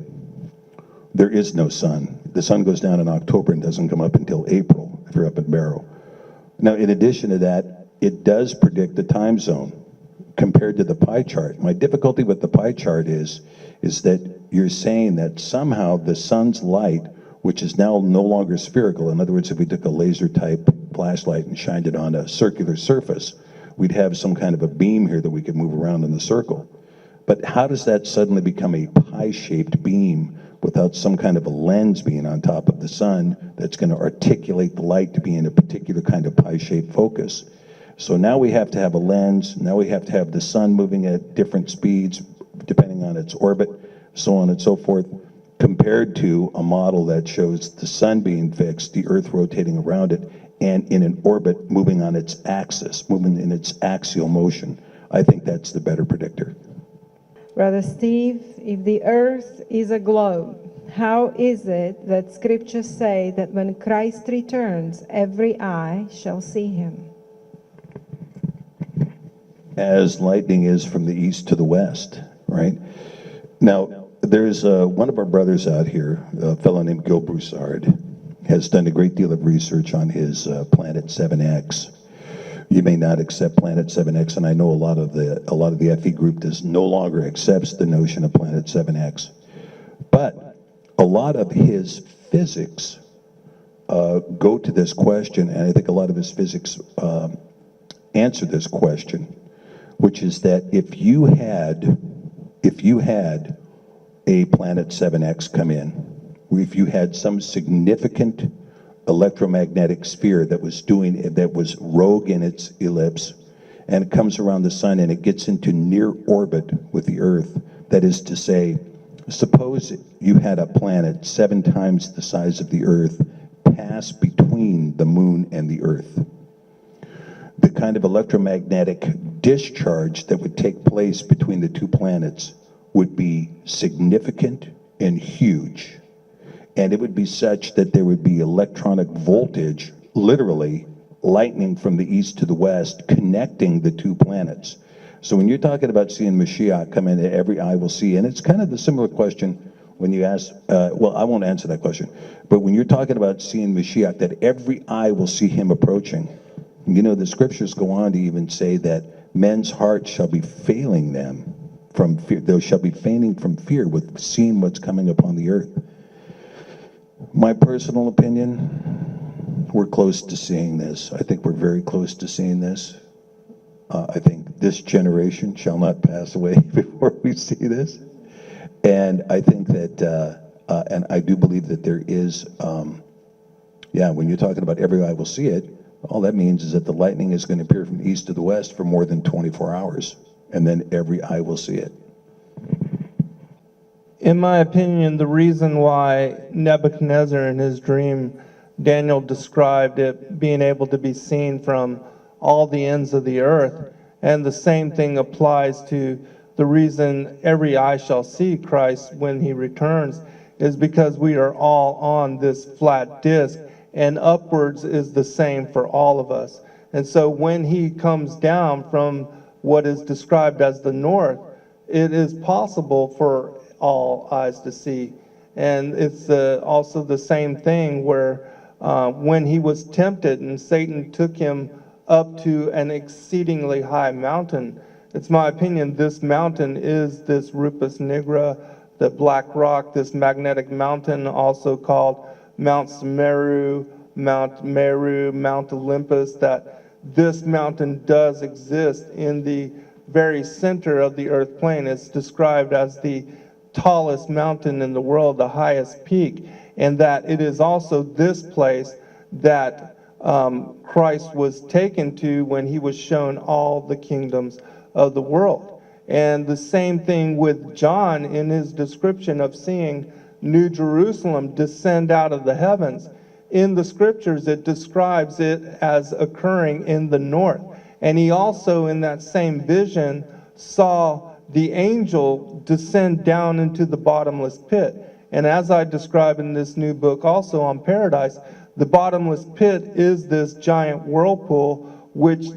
there is no sun. The sun goes down in October and doesn't come up until April if you're up in Barrow. Now, in addition to that, it does predict the time zone compared to the pie chart. My difficulty with the pie chart is that you're saying that somehow the sun's light, which is now no longer spherical, in other words, if we took a laser type flashlight and shined it on a circular surface, we'd have some kind of a beam here that we could move around in the circle. But how does that suddenly become a pie-shaped beam without some kind of a lens being on top of the sun that's going to articulate the light to be in a particular kind of pie-shaped focus? So now we have to have a lens, now we have to have the sun moving at different speeds depending on its orbit, so on and so forth, compared to a model that shows the sun being fixed, the Earth rotating around it, and in an orbit moving on its axis, moving in its axial motion. I think that's the better predictor. Brother Steve, if the earth is a globe, how is it that scriptures say that when Christ returns, every eye shall see him? As lightning is from the east to the west, right? Now, there's one of our brothers out here, a fellow named Gil Broussard, has done a great deal of research on his planet 7X. you may not accept Planet 7X, and I know a lot of the FE group no longer accepts the notion of Planet 7X. But a lot of his physics go to this question, and I think a lot of his physics answer this question, which is that if you had a Planet 7X come in, if you had some significant electromagnetic sphere that was rogue in its ellipse, and it comes around the sun and it gets into near orbit with the Earth, that is to say, suppose you had a planet 7 times the size of the Earth pass between the moon and the Earth. The kind of electromagnetic discharge that would take place between the two planets would be significant and huge. And it would be such that there would be electronic voltage, literally lightning from the east to the west, connecting the two planets. So when you're talking about seeing Mashiach come in, every eye will see, and it's kind of the similar question when you ask, well, I won't answer that question, but when you're talking about seeing Mashiach, that every eye will see him approaching, you know, the scriptures go on to even say that men's hearts shall be failing them from fear. They shall be fainting from fear with seeing what's coming upon the earth. My personal opinion, we're close to seeing this. I think we're very close to seeing this. I think this generation shall not pass away before we see this. And I think that, and I do believe that there is, when you're talking about every eye will see it, all that means is that the lightning is going to appear from east to the west for more than 24 hours, and then every eye will see it. In my opinion, the reason why Nebuchadnezzar in his dream, Daniel described it being able to be seen from all the ends of the earth, and the same thing applies to the reason every eye shall see Christ when he returns, is because we are all on this flat disc, and upwards is the same for all of us. And so when he comes down from what is described as the north, it is possible for all eyes to see. And it's also the same thing where when he was tempted and Satan took him up to an exceedingly high mountain, it's my opinion this mountain is this Rupus Nigra, the black rock, this magnetic mountain, also called Mount Sumeru, Mount Meru, Mount Olympus, that this mountain does exist in the very center of the earth plane. It's described as the tallest mountain in the world, the highest peak, and that it is also this place that Christ was taken to when he was shown all the kingdoms of the world. And the same thing with John in his description of seeing New Jerusalem descend out of the heavens. In the scriptures, it describes it as occurring in the north. And he also, in that same vision, saw the angel descend down into the bottomless pit. And as I describe in this new book also on paradise, the bottomless pit is this giant whirlpool which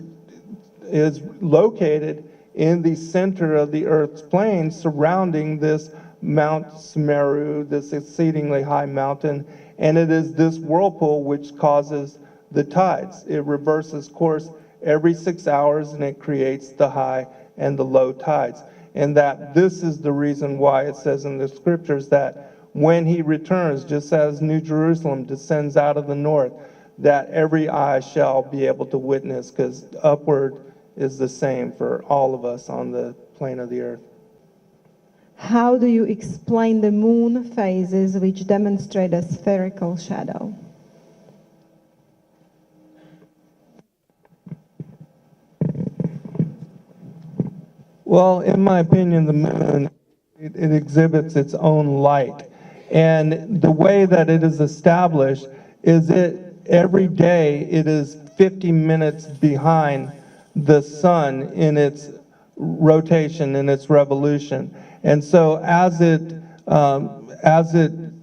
is located in the center of the earth's plane surrounding this Mount Sumeru, this exceedingly high mountain. And it is this whirlpool which causes the tides. It reverses course every 6 hours, and it creates the high and the low tides. And that this is the reason why it says in the scriptures that when he returns, just as New Jerusalem descends out of the north, that every eye shall be able to witness, because upward is the same for all of us on the plane of the earth. How do you explain the moon phases which demonstrate a spherical shadow? Well, in my opinion, the moon, it exhibits its own light. And the way that it is established is every day it is 50 minutes behind the sun in its rotation, in its revolution. And so as it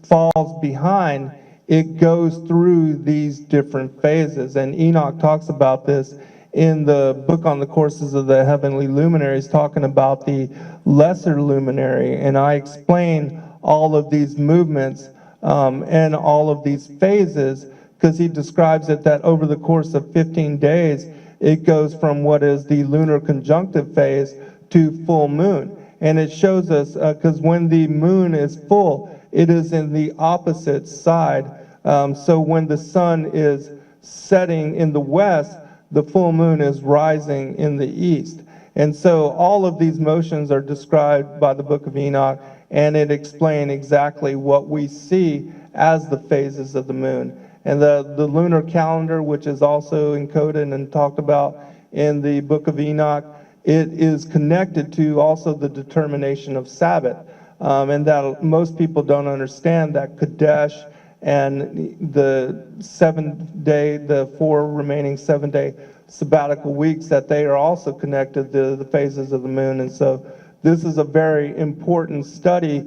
falls behind, it goes through these different phases. And Enoch talks about this in the book on the courses of the heavenly luminaries, talking about the lesser luminary. And I explain all of these movements and all of these phases, because he describes it that over the course of 15 days, it goes from what is the lunar conjunctive phase to full moon. And it shows us, because when the moon is full, it is in the opposite side. So when the sun is setting in the west, the full moon is rising in the east. And so all of these motions are described by the Book of Enoch, and it explains exactly what we see as the phases of the moon. And the lunar calendar, which is also encoded and talked about in the Book of Enoch, it is connected to also the determination of Sabbath. And that most people don't understand that Kadesh and the 7-day, the 4 remaining 7-day sabbatical weeks, that they are also connected to the phases of the moon. And so this is a very important study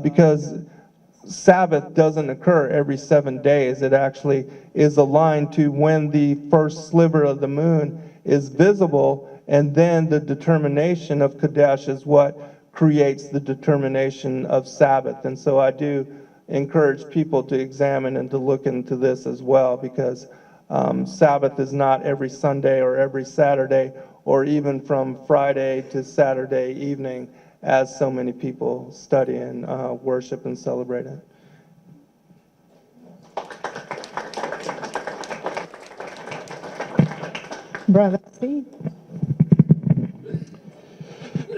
because Sabbath doesn't occur every 7 days. It actually is aligned to when the first sliver of the moon is visible, and then the determination of Kadesh is what creates the determination of Sabbath. And so I do encourage people to examine and to look into this as well, because Sabbath is not every Sunday or every Saturday or even from Friday to Saturday evening, as so many people study and worship and celebrate it. Brother Steve?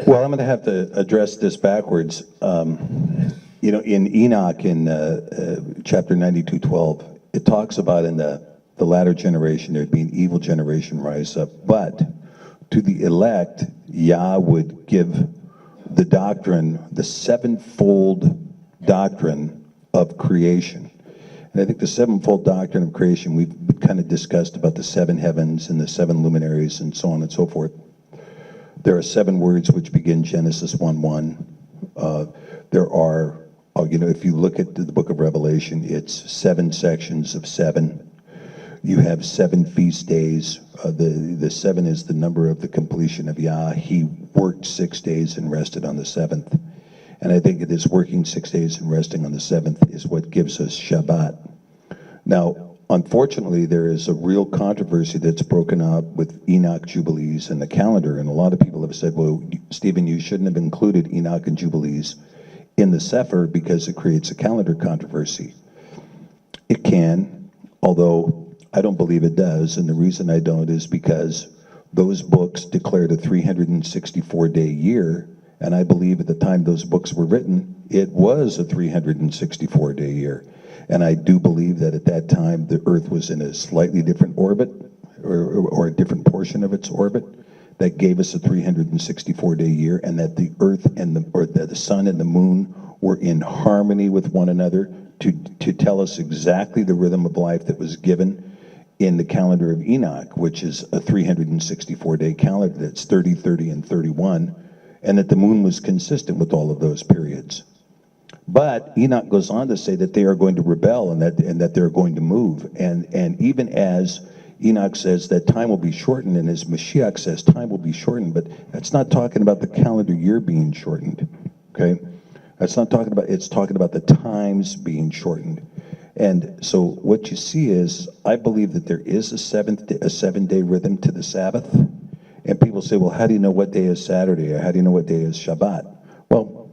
Well, I'm going to have to address this backwards. You know, in Enoch, in chapter 92:12, it talks about in the latter generation there'd be an evil generation rise up, but to the elect, Yah would give the doctrine, the sevenfold doctrine of creation. And I think the sevenfold doctrine of creation, we've kind of discussed about the 7 heavens and the 7 luminaries and so on and so forth. There are 7 words which begin Genesis 1:1. There are, you know, if you look at the book of Revelation, it's 7 sections of 7. You have 7 feast days. The 7 is the number of the completion of Yah. He worked 6 days and rested on the 7th. And I think it is working 6 days and resting on the 7th is what gives us Shabbat. Now, unfortunately, there is a real controversy that's broken up with Enoch Jubilees and the calendar. And a lot of people have said, well, Stephen, you shouldn't have included Enoch and Jubilees in the Sefer because it creates a calendar controversy. It can, although I don't believe it does, and the reason I don't is because those books declared a 364-day year, and I believe at the time those books were written, it was a 364-day year. And I do believe that at that time the Earth was in a slightly different orbit, or a different portion of its orbit, that gave us a 364-day year, and that the Earth and the Sun and the Moon were in harmony with one another to tell us exactly the rhythm of life that was given in the calendar of Enoch, which is a 364-day calendar that's 30, 30, and 31, and that the moon was consistent with all of those periods. But Enoch goes on to say that they are going to rebel and that they're going to move. And even as Enoch says that time will be shortened, and as Mashiach says time will be shortened, but that's not talking about the calendar year being shortened, okay? That's not talking about, it's talking about the times being shortened. And so what you see is, I believe that there is a 7-day rhythm to the Sabbath. And people say, well, how do you know what day is Saturday, or how do you know what day is Shabbat? Well,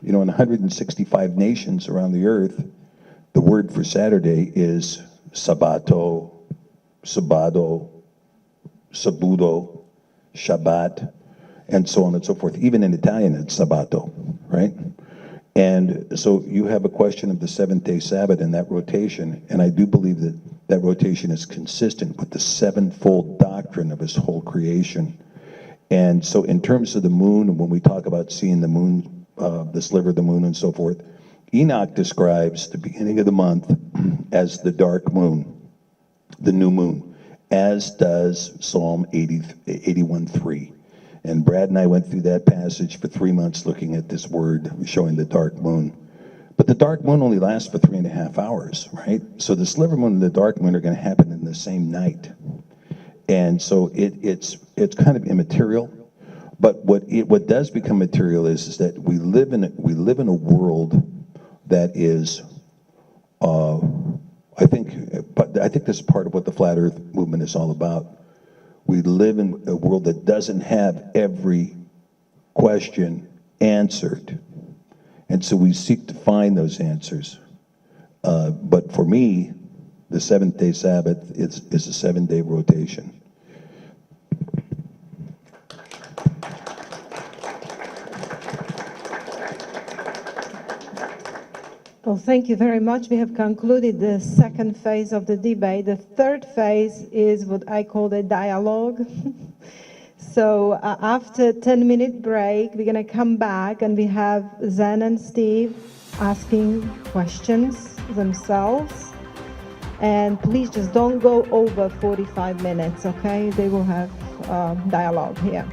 you know, in 165 nations around the earth, the word for Saturday is Sabbato, Sabado, Sabudo, Shabbat, and so on and so forth. Even in Italian, it's Sabato, right? And so you have a question of the 7th-day Sabbath in that rotation, and I do believe that that rotation is consistent with the sevenfold doctrine of his whole creation. And so in terms of the moon, and when we talk about seeing the moon, the sliver of the moon and so forth, Enoch describes the beginning of the month as the dark moon, the new moon, as does Psalm 81:3. And Brad and I went through that passage for 3 months looking at this word showing the dark moon. But the dark moon only lasts for 3.5 hours, right? So the sliver moon and the dark moon are going to happen in the same night. And so it's kind of immaterial. But what does become material is that we live in a world that is, I think this is part of what the Flat Earth movement is all about. We live in a world that doesn't have every question answered. And so we seek to find those answers. But for me, the seventh-day Sabbath is a 7-day rotation. Well, thank you very much. We have concluded the second phase of the debate. The third phase is what I call the dialogue. So after a 10-minute break, we're going to come back and we have Zen and Steve asking questions themselves. And please just don't go over 45 minutes, okay? They will have dialogue here.